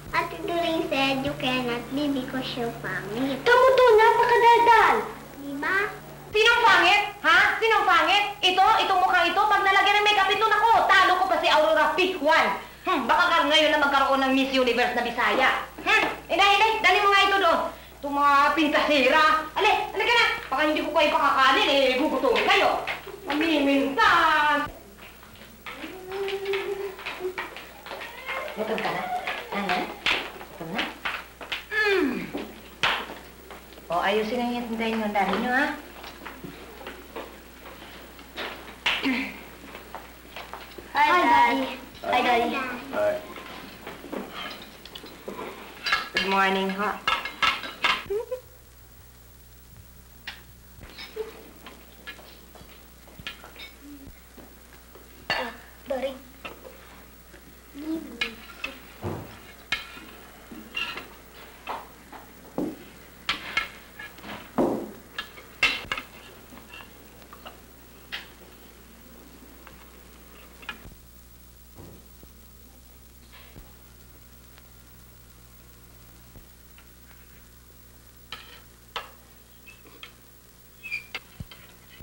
Ate Doreen said you cannot be because you're pangit. Kamu to, napakadaldal. Diba? Sinong pangit? Ha? Sinong pangit? Itong mukhang ito, pag nalagyan ng makeup ito, naku, talo ko pa si Aurora Pick 1. Baka ngayon na magkaroon ng Miss Universe na Bisaya. Inay, dali mo nga ito doon. Itong mga pintasira. Halika na. Baka hindi ko kayo pakakanin, gugutumin kayo. Mamimintas. Gutom ka na? Ano? Gutom na? O, ayusin ang hintayin ng dami nyo, ha? Hi, Daddy. Hi, Daddy. Hi. Good morning, ha? Doreen.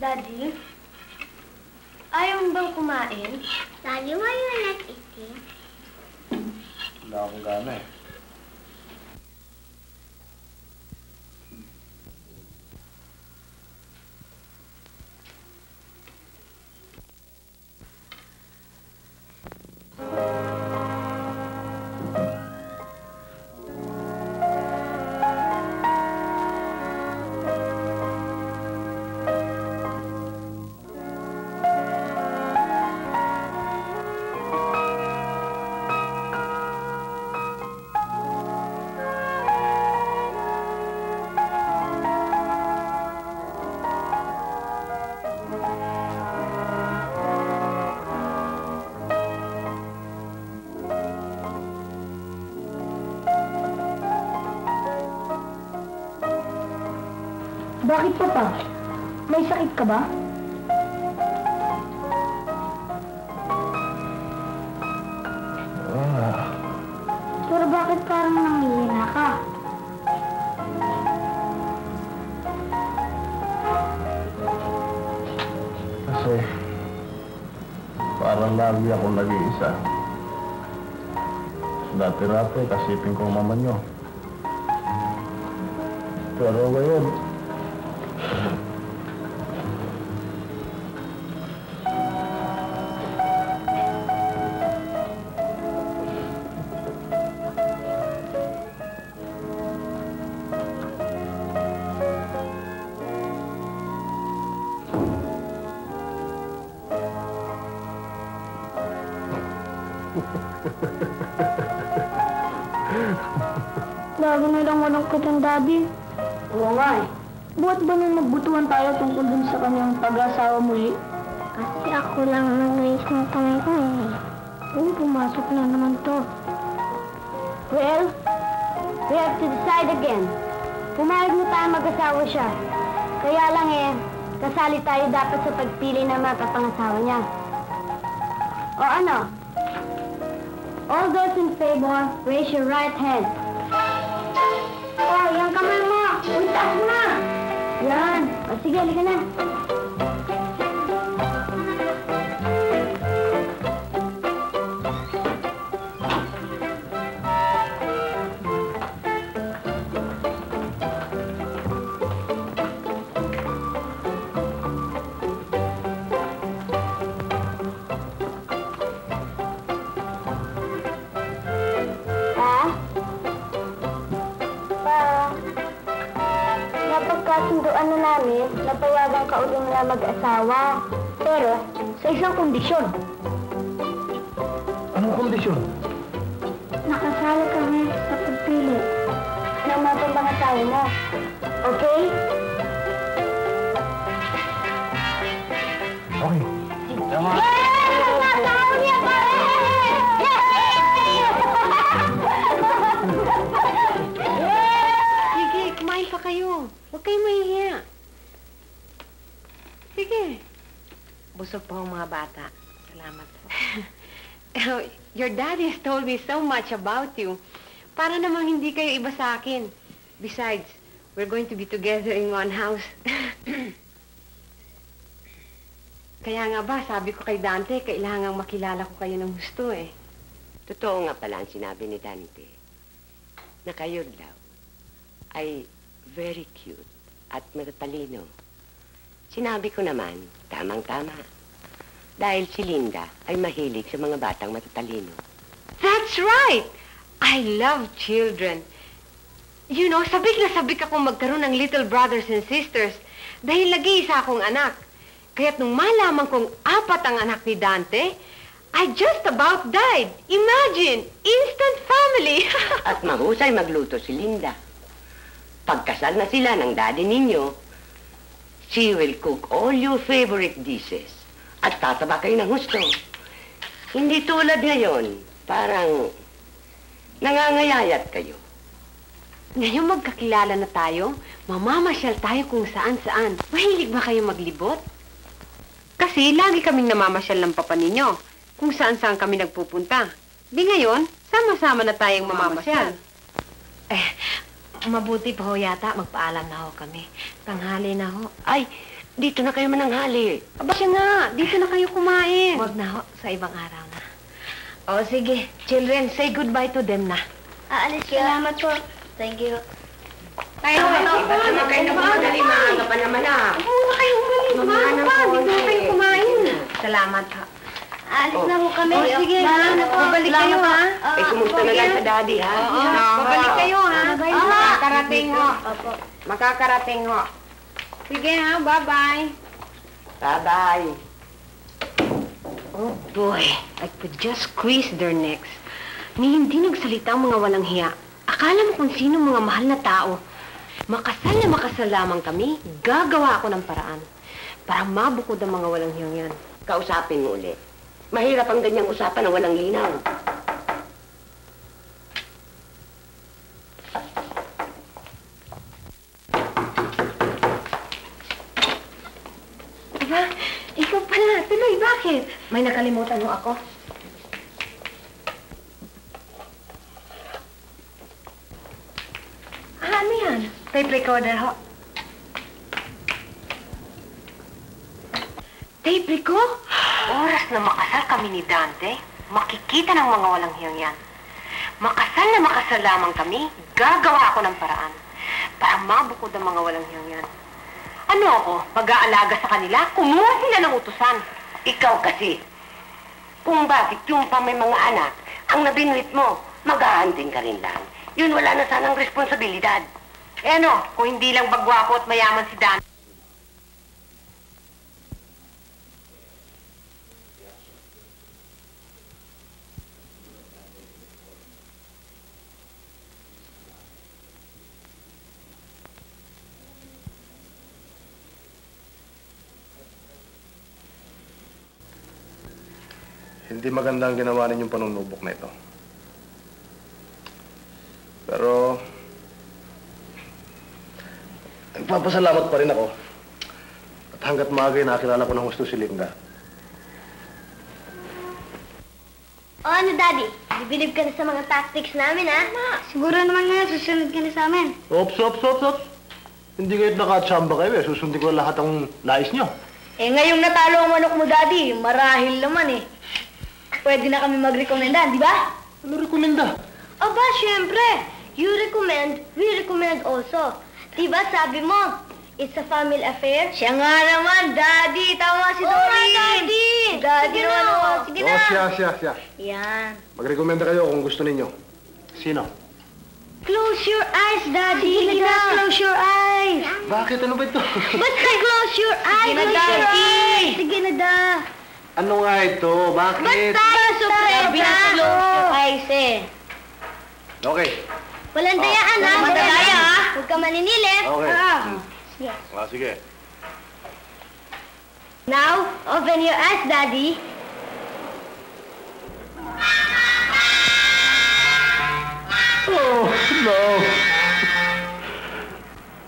Daddy, ayaw mo bang kumain? Daddy, why you not eating? Wala akong gana eh. Bakit, Papa? May sakit ka ba? Pero bakit parang nangihina ka? Kasi, parang lagi ako nag-iisa. Dati-dati, kasipin ko ang mama nyo. Pero ngayon, Lagi na lang malungkot ang Daddy. Oo nga eh. Buhat ba nung nagbutuhan tayo tungkol dun sa kanyang pag-asawa muli? Kasi ako lang nag-raise ng kamay ko eh. Oo, pumasok na naman to. Well, we have to decide again. Pumayag na tayo mag-asawa siya. Kaya lang kasali tayo dapat sa pagpili ng makapangasawa niya. O ano? All those in favor, raise your right hand. Oh, yung kamay mo! Untas na! Yan! O sige, halika na. Napagkasunduan na namin na payagan ka uli na mag-asawa. Pero, sa isang kondisyon. anong kondisyon? Nakasali kami sa pagpili ng mga pambangasawa mo. Okay? Okay. Tama. Pambangasawa niya, pare! Sige, kumain pa kayo. Huwag kayong mahihiya. Sige. Busog pa ang mga bata. Salamat po. Your daddy has told me so much about you. Para namang hindi kayo iba sa akin. Besides, we're going to be together in one house. Kaya nga ba, sabi ko kay Dante, kailangang makilala ko kayo ng gusto eh. Totoo nga pala ang sinabi ni Dante na kayo daw ay very cute at matatalino. Sinabi ko naman, tamang-tama. Dahil si Linda ay mahilig sa mga batang matatalino. That's right! I love children. You know, sabik na sabik akong magkaroon ng little brothers and sisters dahil nag-iisa akong anak. Kaya't nung malaman kong 4 ang anak ni Dante, I just about died. Imagine, instant family. At mahusay magluto si Linda. Pagkasal na sila ng daddy ninyo, she will cook all your favorite dishes at tataba kayo ng gusto. Hindi tulad ngayon, parang nangangayayat kayo. Ngayon magkakilala na tayo, mamamasyal tayo kung saan-saan. Mahilig ba kayo maglibot? Kasi lagi kaming namamasyal ng papa ninyo, kung saan-saan kami nagpupunta. Di ngayon, sama-sama na tayong mamamasyal. Mabuti pa ho yata, magpaalam na ho kami. Tanghali na ho. Ay, dito na kayo mananghali. Aba siya nga, dito na kayo kumain. Huwag na ho, sa ibang araw na. O sige, children, say goodbye to them na. Aalis ka. Salamat po. Thank you. Tayo na Iba naman kayo nagmadali, maaga pa naman ah. Muna kayong galing, kumain pa. Dito na kayo kumain. Salamat ha. Aalis na po kami. O sige ha, babalik kayo ha. Eh, kumusta na lang sa daddy ha? Babalik kayo ha. Makakarating ho. Opo. Makakarating ho. Sige ha, bye-bye. Bye-bye. Oh boy, I could just squeeze their necks. Ni hindi nagsalita ang mga walang hiya. Akala mo kung sino mga mahal na tao. Makasal lamang kami, gagawa ako ng paraan para mabukod ang mga walang hiyang yan. Kausapin mo ulit. Mahirap ang ganyang usapan na walang linaw. Bakit? May nakalimutan mo ako? Ano yan? Tape recorder ho. Tape recorder? Oras na makasal kami ni Dante, makikita ng mga walang hiyang yan. Makasal na makasal lamang kami, gagawa ako ng paraan para mabukod ang mga walang hiyang yan. Ano ako, mag-aalaga sa kanila? Kumuha sila ng utusan. Ikaw kasi, kung bakit yung pa may mga anak, ang nabinuit mo, mag-ahanting ka rin lang. Yun wala na sanang responsibilidad. Eh ano, kung hindi lang bagwapo at mayaman si Dante. Hindi maganda ang ginawa ninyong panunubok na ito. Pero, nagpapasalamat pa rin ako. At hanggat maagay nakilala ko ng gusto si Linda. O ano, Daddy? Bibilib ka na sa mga tactics namin, ha? Siguro naman ngayon susunod ka na sa amin. Ops. Hindi kayo nakatsamba kayo eh. Susundin ko lahat ang nais nyo. Eh, ngayong natalo ang manok mo, Daddy, marahil naman eh. Pwede na kami mag-recommenda, di ba? Ano rekomenda? Aba, syempre. You recommend, we recommend also. Di ba sabi mo, it's a family affair? Siya nga naman, Daddy. Tama si Doreen. Daddy. Daddy naman. Sige na. Siya. Yan. Magrekomenda kayo kung gusto ninyo. Sino? Close your eyes, Daddy. Sige na, close your eyes. Bakit? Ano ba ito? Basta close your eyes. Sige na, Close your Daddy. eyes. Sige na, da. Ano nga ito? Bakit? Sabi na close your eyes eh. Okay. Walang dayaan, ha? Walang daya, ha? Huwag ka maninilip. Okay. Yes. Sige. Now, open your eyes, Daddy. Oh, no.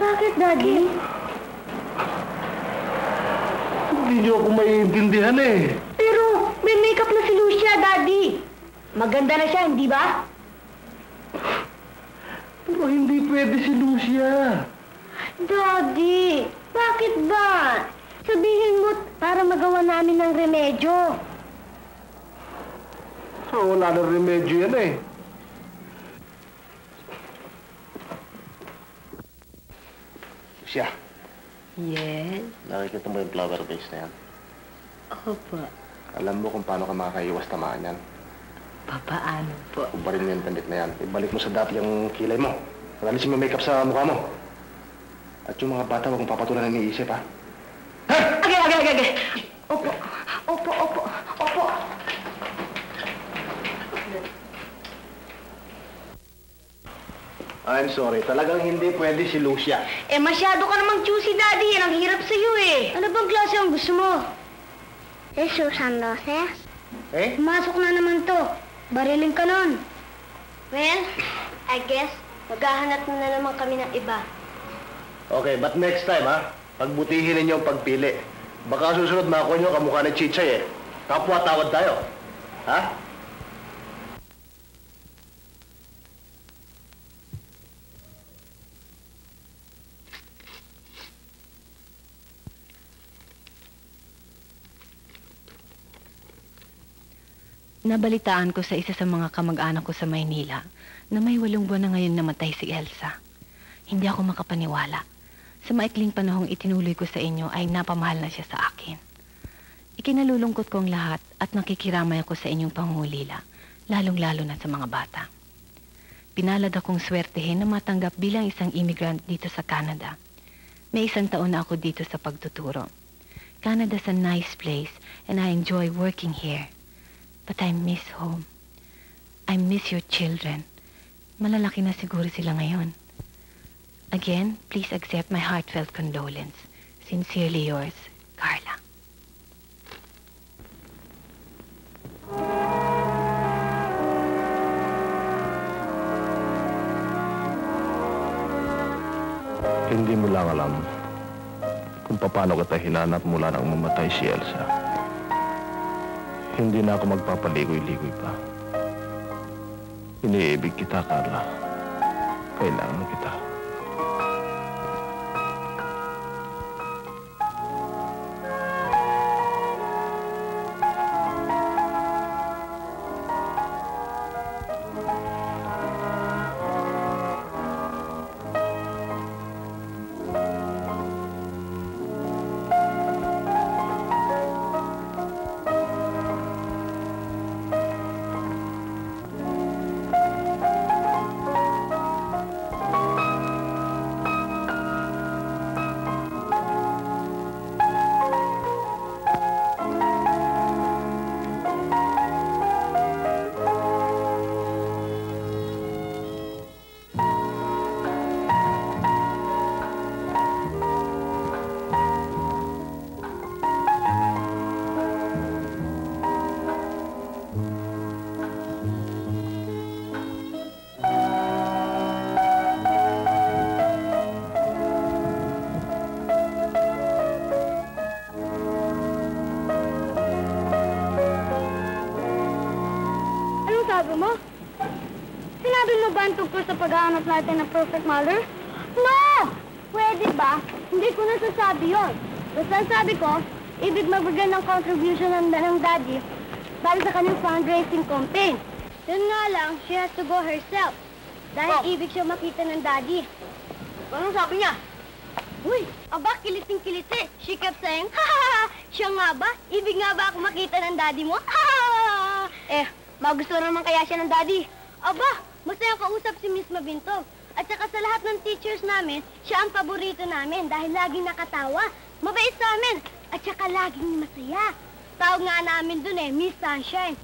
Bakit, Daddy? Hindi niyo ako maiintindihan eh. Pero may makeup na si Lucia, Daddy. Maganda na siya, hindi ba? Pero hindi pwede si Lucia. Daddy, bakit ba? Sabihin mo para magawa namin ng remedyo. So, wala na remedyo yan eh. Lucia, Yes? nakikita mo yung flower vase na yan? Opo. Alam mo kung paano ka makakaiwas tamaan yan? Papaano po? Ubarin mo yung tandit na yan. Ibalik mo sa dati yung kilay mo. Alisin mo yung makeup sa mukha mo. At yung mga bata, huwag mong papatulan na iniisip, ha? Okay. Opo. I'm sorry. Talagang hindi pwede si Lucia. Eh, masyado ka namang choosy, Daddy. Yan ang hirap sa'yo eh. Ano bang klase ang gusto mo? Susan Roses. Eh? Pumasok na naman to. Barilin ka nun. Well, I guess, maghahanap na naman kami ng iba. Okay, but next time, ha? Pagbutihin ninyo ang pagpili. Baka susunod makakuha nyo kamukha ni Chichay, eh. Kapwa tawad tayo. Ha? Nabalitaan ko sa isa sa mga kamag-anak ko sa Maynila na may 8 buwan na ngayon namatay si Elsa. Hindi ako makapaniwala. Sa maikling panahong itinuloy ko sa inyo ay napamahal na siya sa akin. Ikinalulungkot ko ang lahat at nakikiramay ako sa inyong pangungulila, lalong-lalo na sa mga bata. Pinalad akong swertehin na matanggap bilang isang immigrant dito sa Canada. May 1 taon na ako dito sa pagtuturo. Canada's a nice place and I enjoy working here. But I miss home. I miss your children. Malalaki na siguro sila ngayon. Again, please accept my heartfelt condolence. Sincerely yours, Carla. Hindi mo lang alam kung paano kita hinanap mula nang mamatay si Elsa. Hindi na ako magpapaligoy-ligoy pa. Iniibig kita, Carla. Kailangan kita. Sabi mo? Sinabi mo ba ang tungkol sa paghahanap natin ng perfect mother? No! Pwede ba? Hindi ko nasasabi yun. Basta sabi ko, ibig magbigay ng contribution ng daddy para sa kanyang fundraising campaign. Yun nga lang, she has to go herself. Dahil ibig siya makita ng daddy. Anong sabi niya? Uy, aba, kiliting-kiliti. She kept saying, ha ha ha! Siya nga ba? Ibig nga ba ako makita ng daddy mo? Ha ha ha! Magusto naman kaya siya ng daddy. Aba, masayang kausap si Miss Mabintog. At saka sa lahat ng teachers namin, siya ang paborito namin dahil laging nakatawa. Mabait sa amin. At saka laging masaya. Tawag nga namin dun Miss Sunshine.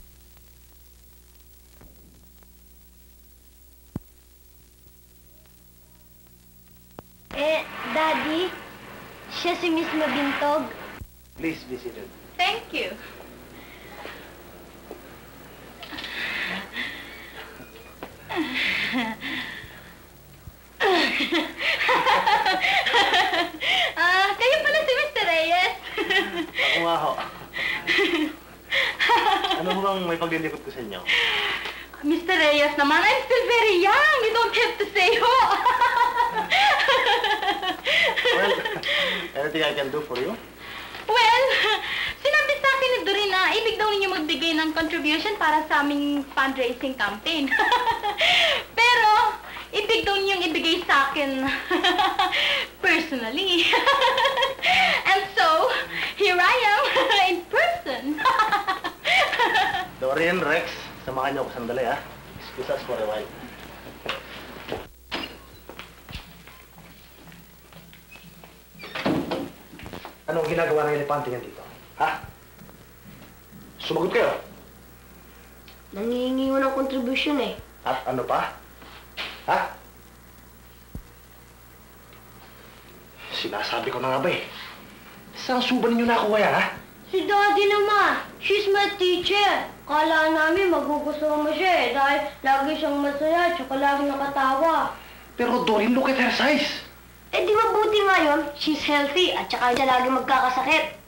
Daddy, siya si Miss Mabintog. Please be seated. Thank you. Kayo pala si Mr. Reyes. Ako nga ho. Ano mo bang may paglilipot ko sa inyo? Mr. Reyes naman, I'm still very young. You don't have to say ho. Well, anything I can do for you? Well, sinabi sa akin ni Doreen na ibig daw ninyo magbigay ng contribution para sa aming fundraising campaign. Pero, ibig daw ninyong ibigay sa akin personally. And so, here I am in person. Dorian, Rex, samahan niyo ako sandali, ha? Excuse us for a while. Anong ginagawa ng elepante niyan dito? Ha? Sumagot kayo. Nangihingi mo ng contribution At ano pa? Ha? Sinasabi ko na nga ba Saan suba ninyo nakuha yan, ha? Si Daddy naman. She's my teacher. Kala namin magugustuhan mo siya dahil lagi siyang masaya at saka lagi nakatawa. Pero Doreen, look at her size. Di mabuti ngayon, she's healthy at saka siya lagi magkakasakit.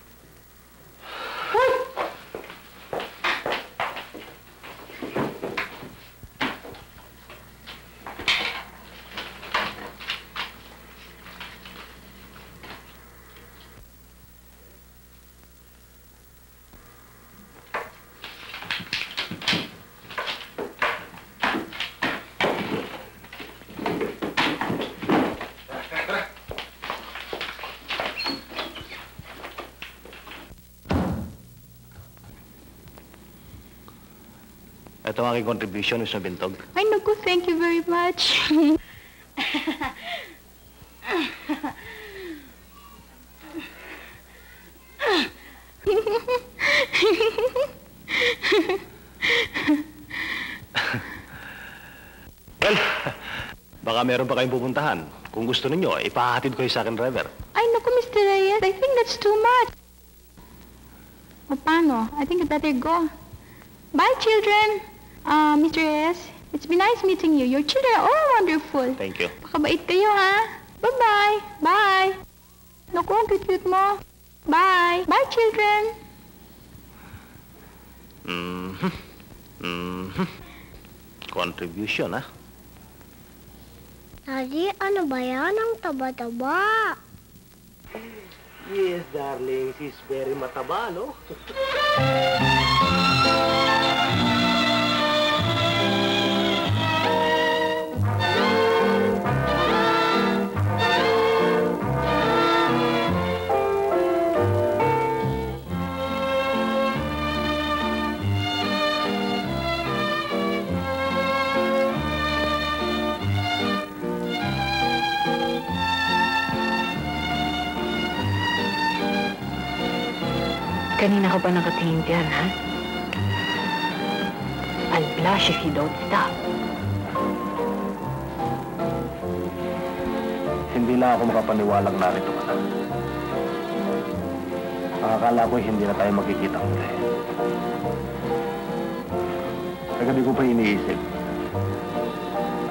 Ito ang aking contribution, Miss Mabintog. Ay, naku, thank you very much. Well, baka meron pa kayong pupuntahan. Kung gusto ninyo, ipahatid ko kayo sa akin, driver. Ay, naku, Mr. Reyes, I think that's too much. O, paano? I think I'd better go. Bye, children. Mr. Reyes, it's been nice meeting you. Your children are all wonderful. Thank you. Pakabait kayo, ha? Bye-bye. Bye. Naku, ang cute-cute mo. Bye. Bye, children. Contribution, ha? Daddy, ano ba yan? Ang taba-taba. Yes, darling. She's very mataba, no? Kanina ka pa nakatingin dyan, ha? I'll blush if you don't stop. Hindi lang ako makapaniwalang narito ka na. Akala ko hindi na tayo magkikita muli. Kagabi ko pa iniisip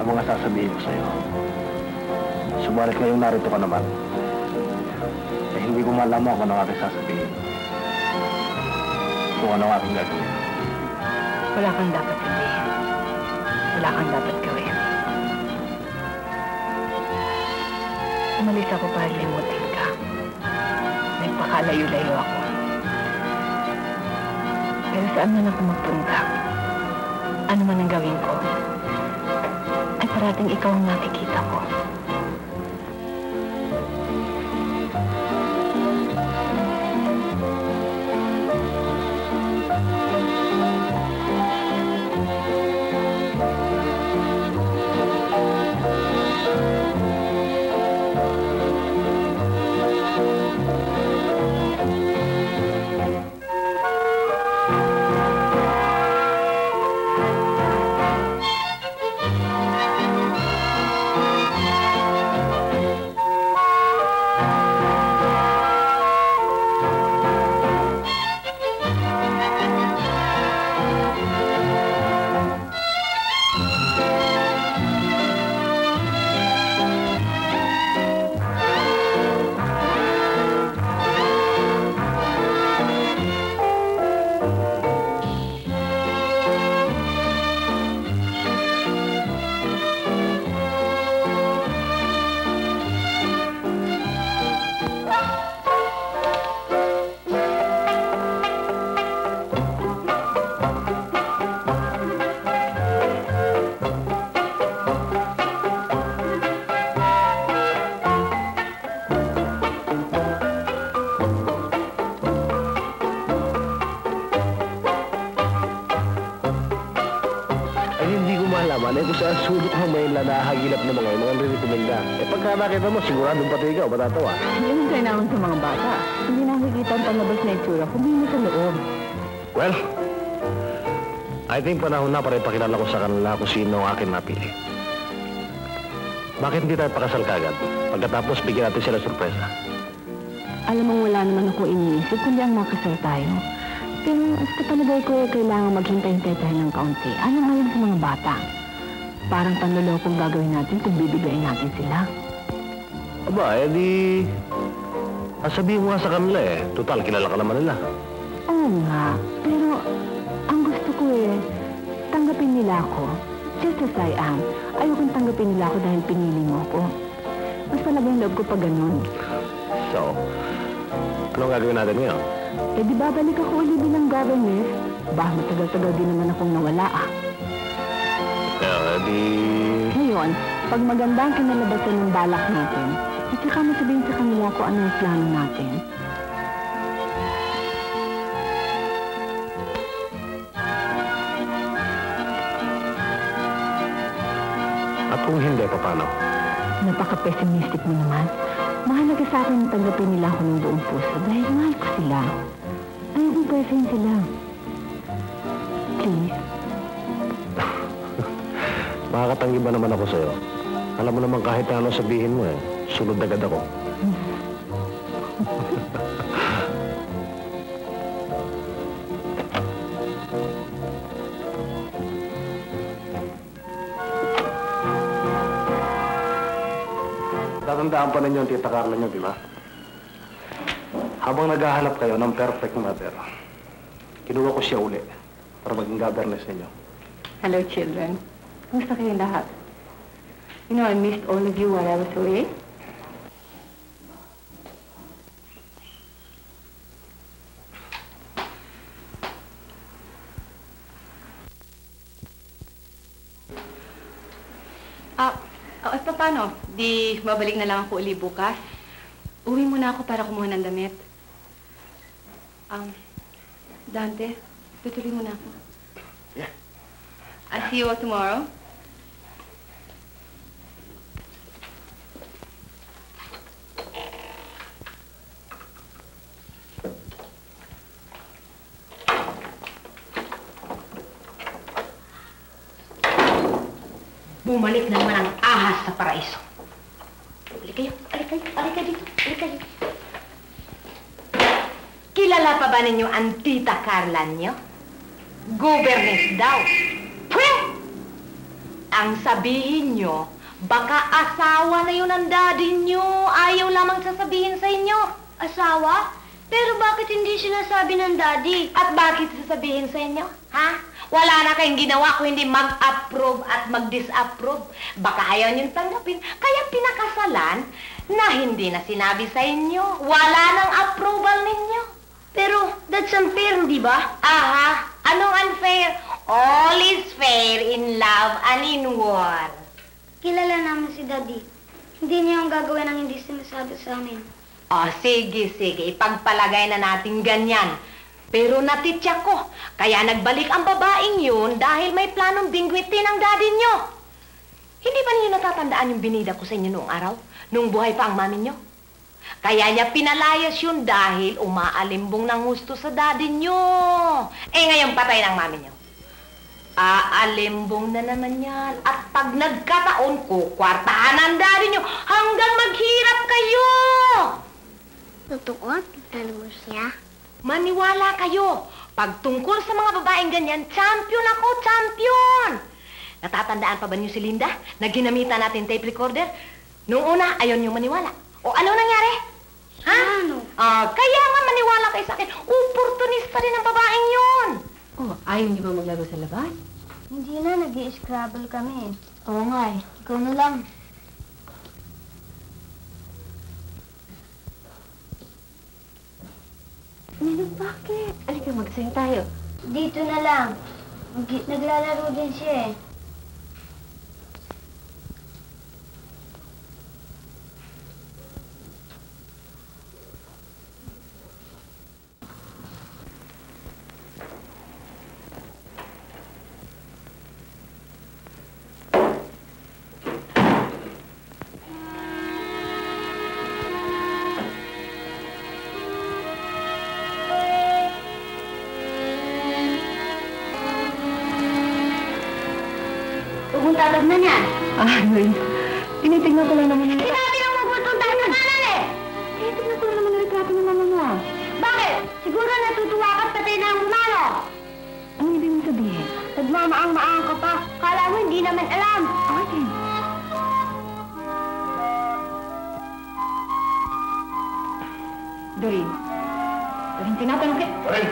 ang mga sasabihin ko sa'yo. Subalit ngayong narito ka naman, eh hindi ko malaman kung ano ang aking sasabihin. Kung ano ang aking gagawin. Wala kang dapat sabihin. Wala kang dapat gawin. Umalis ako para limutin ka. Nagpakalayo-layo ako. Pero saan man ako magpunta, ano man ang gawin ko, ay parating ikaw ang nakikita ko. Malaman eh kung saan sulok ng may nanahagilap ng mga nire-recommenda. Eh pagka nakita mo, siguradong pati ikaw, matatawa. Yun ang kailangan sa mga bata. Hindi nakikita ang palabas na itsura, kundi mo sa loob. Well, I think panahon na para ipakilala ko sa kanila kung sino ang akin napili. Bakit hindi tayo pakasal kagad? Pagkatapos, bigyan natin sila sorpresa. Alam mo, wala naman ako iniisip, kundi ang makasal tayo. Pero sa palagay ko, kailangan maghintay-hintay tayo ng kaunti. Alang-alang sa mga bata. Parang panlolokong gagawin natin kung bibigayin natin sila. Aba, edi... sabihin mo nga sa kanila eh. Total, kilala ka naman nila. Oo nga. Pero ang gusto ko tanggapin nila ako. Just as I am. Ayokong tanggapin nila ako dahil pinili mo ako. Mas talagang loob ko pa ganun. So, anong gagawin natin ngayon? Eh di babalik ako ulit bilang governess. Bah, matagal-tagal din naman akong nawala Ngayon, pag maganda ang kinalabasan ng balak natin, at saka mo sabihin sa kanila kung ano ang plano natin. At kung hindi, paano? Napaka-pessimistic mo naman. Mahalaga sa akin tanggapin nila ako ng buong puso dahil mahal ko sila. Ayokong present sila. Please. Makakatanggi ba naman ako sa'yo? Alam mo naman kahit ano sabihin mo sunod agad ako. Tatandaan pa ninyo ang tita Carla nyo, di ba? Habang naghahanap kayo ng perfect mother, kinuha ko siya uli para maging governess ninyo. Hello, children. Kumusta kayong lahat? You know, I missed all of you while I was away. Paano? Di babalik na lang ako uli bukas? Uwi muna ako para kumuha ng damit. Dante, tutuloy muna ako. Yeah. I'll see you all tomorrow. Bumalik na naman ang ahas sa paraiso. Alik kayo dito. Kilala pa ba ninyo ang tita Carla nyo? Governess daw. Pweh! Ang sabihin nyo, baka asawa na yun ang daddy nyo. Ayaw lamang sasabihin sa inyo. Asawa? Pero bakit hindi sinasabi ng daddy? At bakit sasabihin sa inyo? Ha? Wala na kayong ginawa kung hindi mag-approve at mag-disapprove. Baka ayaw niyong tanggapin. Kaya pinakasalan na hindi na sinabi sa inyo. Wala nang approval ninyo. Pero that's unfair, di ba? Aha. Anong unfair? All is fair in love and in war. Kilala namin si daddy. Hindi niya yung gagawin ang hindi sinasabi sa amin. Sige. Ipagpalagay na natin ganyan. Pero natitya ko, kaya nagbalik ang babaeng yun dahil may planong bingwitin ang daddy nyo. Hindi ba ninyo natatandaan yung binida ko sa inyo noong araw? Nung buhay pa ang mami nyo? Kaya niya pinalayas yun dahil umaalimbong ng gusto sa daddy nyo. Ngayon patay ng mami nyo. Aalimbong na naman yan. At pag nagkataon ko, kwartahan ang daddy nyo hanggang maghirap kayo. Totoo? Talo siya? Maniwala kayo. Pag tungkol sa mga babaeng ganyan, champion ako, champion! Natatandaan pa ba niyo si Linda na ginamitan natin tape recorder? Noong una, ayaw niyo maniwala. O ano nangyari? Ha? Ano? Kaya nga maniwala kayo sa akin. Opportunista rin ang babaeng yun. Oh, ayaw niyo ba maglaro sa labas? Hindi na, nag-i-scrabble kami. Oo nga eh. Ikaw na lang. Bakit? Alika, magsayo tayo. Dito na lang. Naglalaro din siya eh. Tatag na niyan. Yun. Tinitignan ko lang naman yung... Sinabi lang magultong tayo ng kanan eh! Tinitignan ko lang naman yung retrato ng mama mo. Bakit? Siguro natutuwa ka patay na ang gumano. Anong ibig mong sabihin? Nagmamaang-maang ka pa. Kala mo hindi naman alam. Okay. Doreen. Doreen, tinatanong kita. Doreen!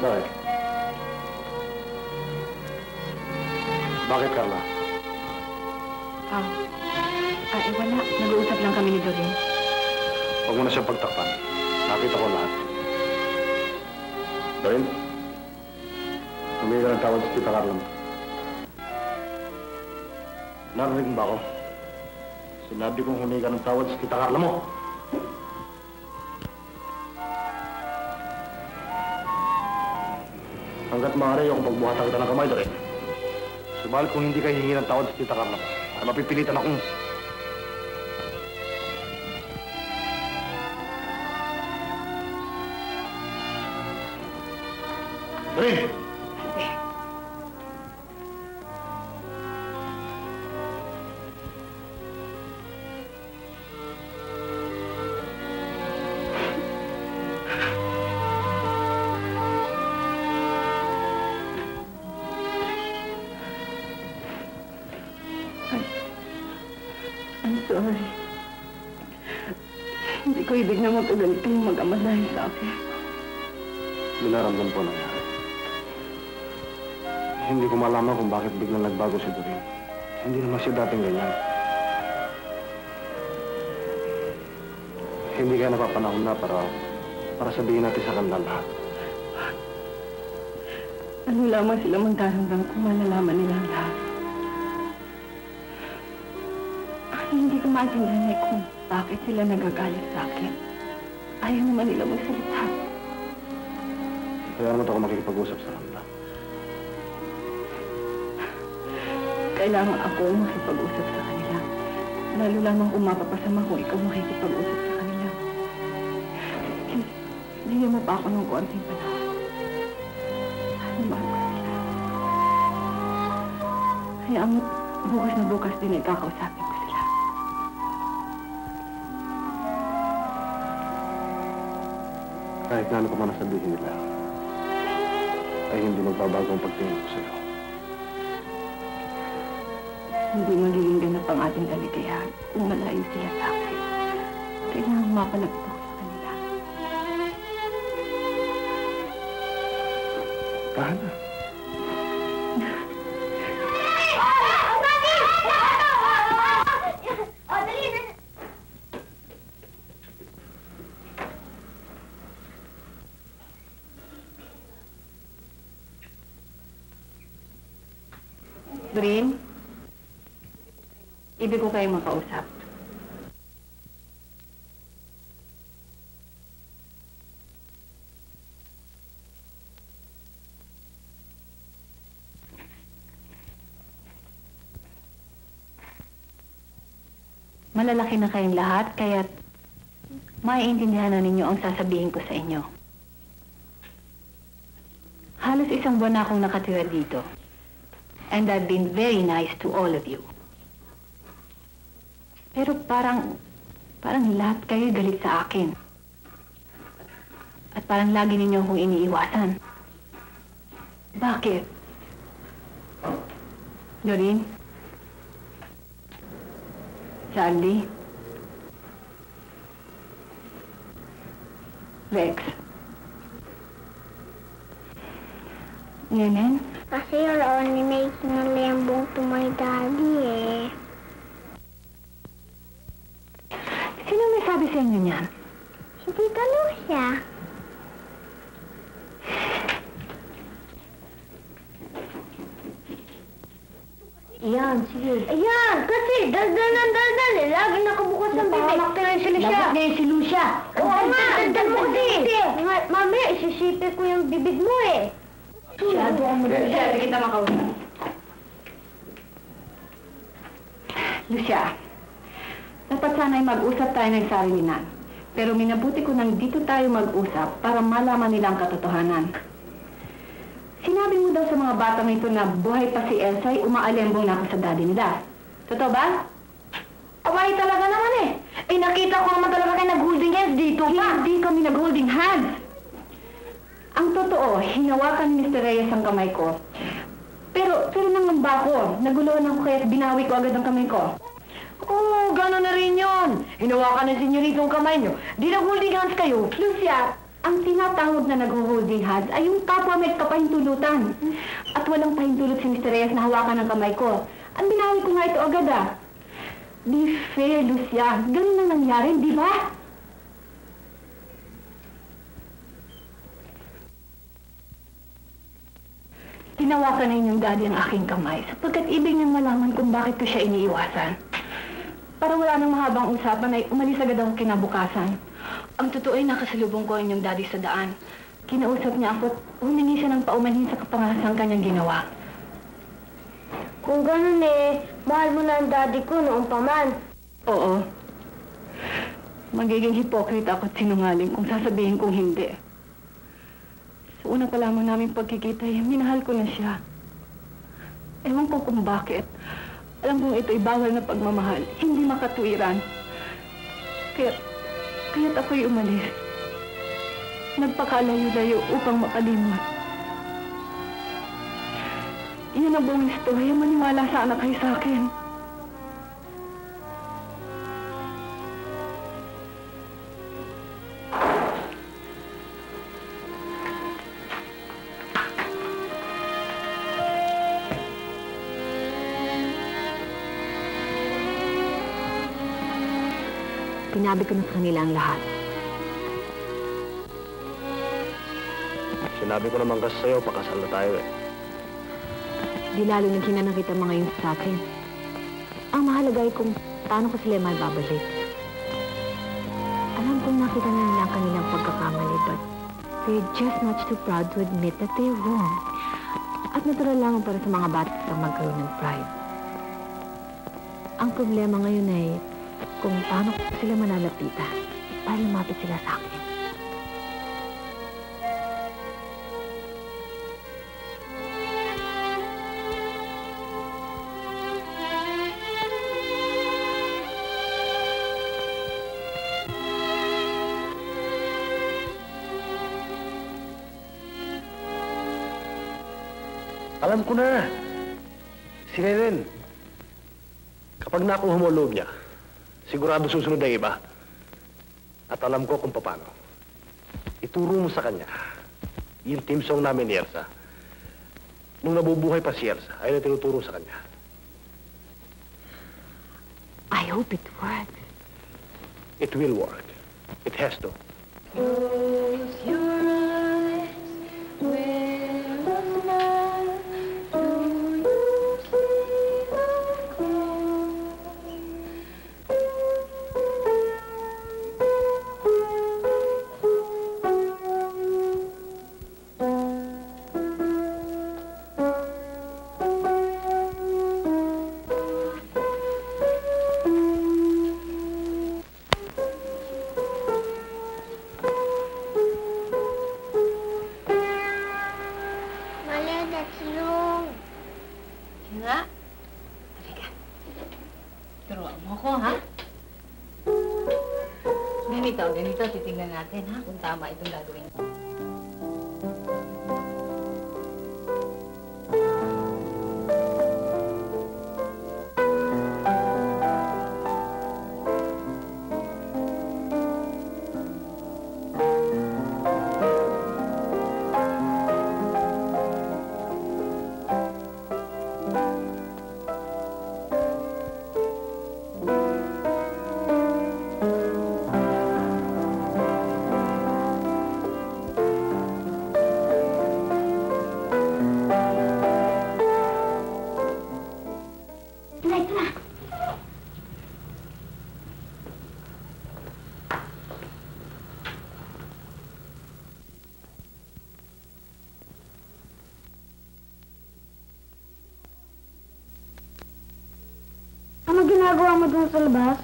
Bakit? Bakit, Carla? Wala. Nag-uusap lang kami ni Doreen. Huwag mo na siyang pagtakpan. Nakita ko lahat. Doreen? Humingi ka ng tawad sa Tita Carla mo. Narinig mo ba ako? Sinabi kong humingi ka ng tawad sa Tita Carla mo. Hanggat maaari yung pagbuhatan kita ng kamay, Doreen. Subalit kung hindi ka hihingi ng tawad sa Tita Carla mo, ay mapipilitan akong... Doreen! I'm sorry. ko ibig na magkaganito yung mag-ama dahil sa akin. Nilaramdam ko nangyari. Hindi ko malaman kung bakit biglang nagbago si Doreen. Hindi naman siya dating ganyan. Hindi kaya napapanahon na para sabihin natin sa kanila lahat. Ano lamang sila magdaramdam kung malalaman nila ang lahat. Hindi ko maintindihan kung bakit sila nagagalit sa akin. Ayaw naman nila magsalita. Kaya naman ako makikipag-usap sa kanila. Kailangan ako makipag-usap sa kanila. Lalo lamang kung mapapasama kung ikaw makikipag-usap sa kanila. Please, bigyan mo pa ako ng konting panahon. Mahal ko sila. Hayaan mo, bukas na bukas din ay kakausapin ko sila. Kahit na ano pa man nasabihin nila, ay hindi magbabago ang pagtingin ko sa'yo. Hindi magiging ganap ang ating kaligayahan kung malayo sila sa akin. Kailangan mapalapit ako sa kanila. Tahan na. Doreen, ibig ko kayong makausap. Malalaki na kayong lahat, kaya't maiintindihan na ninyo ang sasabihin ko sa inyo. Halos isang buwan na akong nakatira dito. And I've been very nice to all of you. Pero parang lahat kayo galit sa akin. At parang lagi ninyo akong iniiwasan. Bakit? Doreen? Charlie? Rex? Nenen? Kasi you're only making a lembong to my daddy eh. Sino may sabi sa inyo niyan? Si Tita Lucia. Iyan, sige. Ayan, kasi daldal ng daldal eh. Lagi nakabukas ng bibig. Napahamak ka na si Lucia. Lagot na yun si Lucia. Oo nga, daldal mo kasi. Mamaya, isisipi ko yung bibig mo eh. Masyado ang Lucia, hindi kita makausap. Lucia, dapat sana'y mag-usap tayo ng sarilinan. Pero minabuti ko nang dito tayo mag-usap para malaman nila ang katotohanan. Sinabi mo daw sa mga batang ito na buhay pa si Elsa ay umaalembong na ako sa daddy nila. Totoo ba? Away talaga naman eh. Eh nakita ko naman talaga kayo nag-holding hands dito pa. Hindi kami nag-holding hands. Ang totoo, hinawakan ni Mr. Reyes ang kamay ko. Pero naman ba ako? Naguluhan ako kaya binawi ko agad ang kamay ko. Oo, gano'n na rin yun. Hinawakan ng senyorito ang kamay nyo. Di nag-holding hands kayo. Lucia, ang tinatawag na nag-holding hands ay yung kapwa may kapahintulutan. At walang pahintulot si Mr. Reyes na hawakan ang kamay ko. Ang binawi ko nga ito agad ah. Be fair, Lucia. Ganun na nangyari, di ba? Tinawakan na inyong daddy ang aking kamay sapagkat ibig niyang malaman kung bakit ko siya iniiwasan. Para wala nang mahabang usapan ay umalis agad ako kinabukasan. Ang totoo ay nakasalubong ko inyong daddy sa daan. Kinausap niya ako at humingi siya ng paumanhin sa kapangasang kanyang ginawa. Kung ganun eh, mahal mo na ang daddy ko noong paman. Oo. Magiging hipokrita ako at sinungaling kung sasabihin kong hindi. Sa una pa lamang namin pagkikita, minahal ko na siya. Ewan ko kung bakit. Alam kong ito'y bawal na pagmamahal, hindi makatuwiran. Kaya't ako'y umalis. Nagpakalayo-layo upang makalimot. Iyan ang buong istorya, maniwala sana kayo sa akin. Sinabi ko na sa kanila ang lahat. Sinabi ko naman kasi sa'yo, pakasal na tayo eh. Di lalo naghinanang kita mga yun sa akin. Ang mahalaga ay kung paano ko sila may babalik. Alam kong nakita na nila ang kanilang pagkakamali, but they're just much too proud to admit that they're wrong. At natural lang para sa mga bata ang magkaroon ng pride. Ang problema ngayon ay kung paano ko sila manalapitan para lumapit sila sa akin. Alam ko na. Si Renen. Kapag nakuha mo ang loob niya, sigurado susunod ang iba. At alam ko kung paano. Ituro mo sa kanya yung team song namin ni Elsa. Nung nabubuhay pa si Elsa, ay na tinuturo sa kanya. I hope it works. It will work. It has to. Close your eyes, where of love do you see the cross? Mali, that's wrong. Nga? Halika. Turuan mo ko, ha? Ganito, titingnan natin, ha? Kung tama itong gagawin ko. Ano ginagawa mo dun sa labas?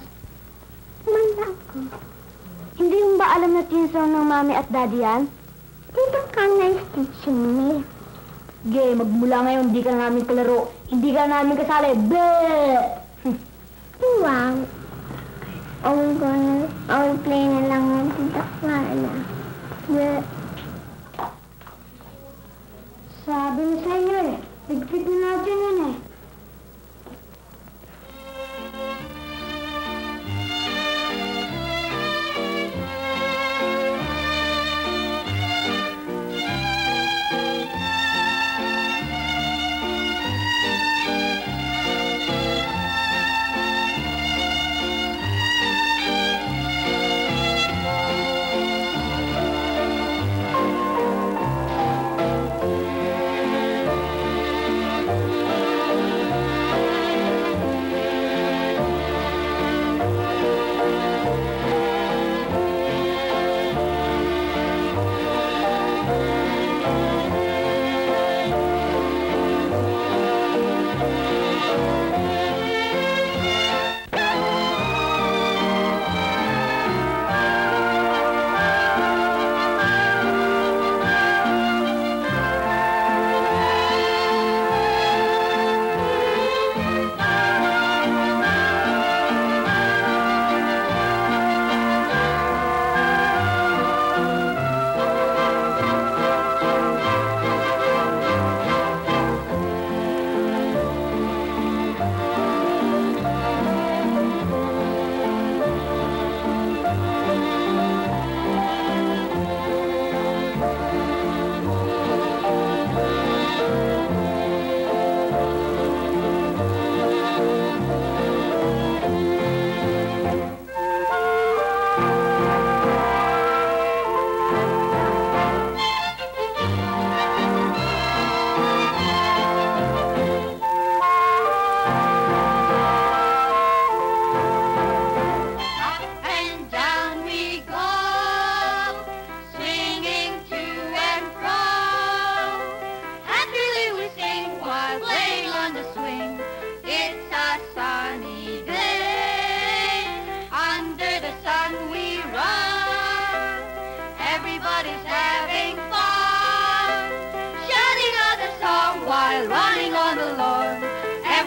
Manda ko. Hindi mo ba alam na tinsong ng mami at daddy yan? Dito ka nice teaching me. Gay, magmula ngayon, hindi ka na namin kalaro. Hindi ka na namin kasali. Bleh! Wow. I will play na lang ng titakwana. Bleh. Sabi mo sa inyo eh. Bigpit na natin yun eh.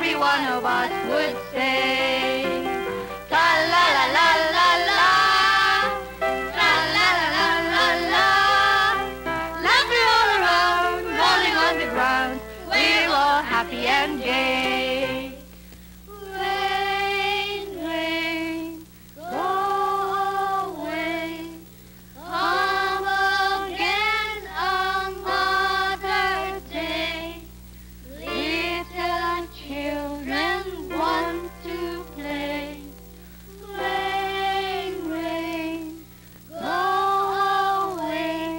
every one of us would say. Tra-la-la-la-la-la, tra-la-la-la-la-la. Laughter all around, rolling on the ground, we're all happy and gay. Rain, rain, go away. Come again another day. Little children want to play. Rain, rain, go away.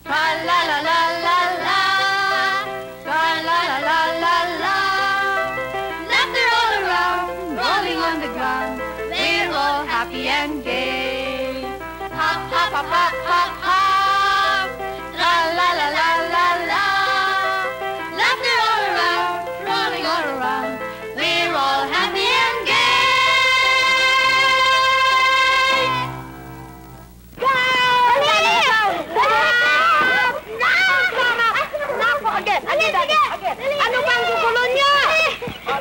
Tra-la-la-la-la-la, tra-la-la-la-la-la. Laughter all around, rolling on the ground, we're all happy and gay. Hop, hop, hop, hop, hop, hop. Tra-la-la-la-la-la. Laughter all around, rolling all around, we're all happy and gay. Ano bang gugulo niyo? Ang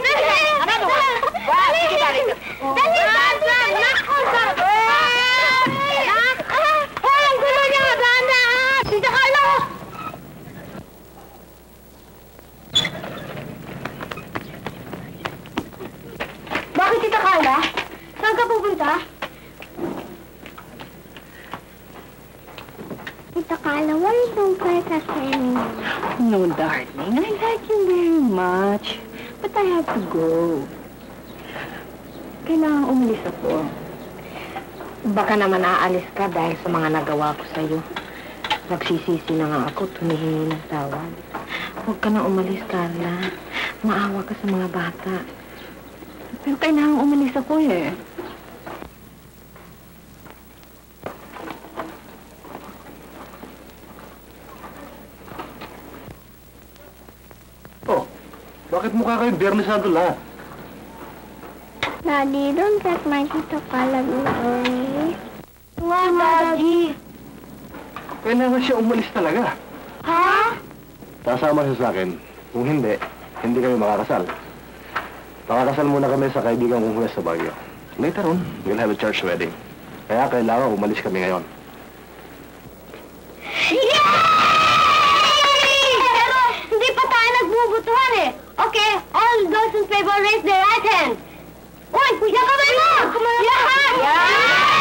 gulo niyo! Dahan-dahan! Tita Carlo! Bakit, Tita Carla? Saan ka pupunta? Tita Carla, why you don't play that anymore? No, darling. I like you very much. But I have to go. Kailangan umalis ako. Baka naman aalis ka dahil sa mga nagawa ko sa'yo. Nagsisisi na nga ako, tumihingi ng tawad. Huwag ka na umalis, Carla. Maawa ka sa mga bata. Pero kailangan umalis ako eh. Oh, bakit mukha kayong Bernie Santo lahat? Daddy, don't let my Tita Carla go away. Wow, Daddy! Kailangan siya umalis talaga. Ha? Sasama siya sa akin. Kung hindi, hindi kami makakasal. Makakasal muna kami sa kaibigan kong huwes sa Baguio. Later on, we'll have a church wedding. Kaya kailangan umalis kami ngayon. Pero hindi pa tayo nagbubutuhan eh. Okay, all those in favor raise their right hand. Uy, yung kamay mo! Lahat!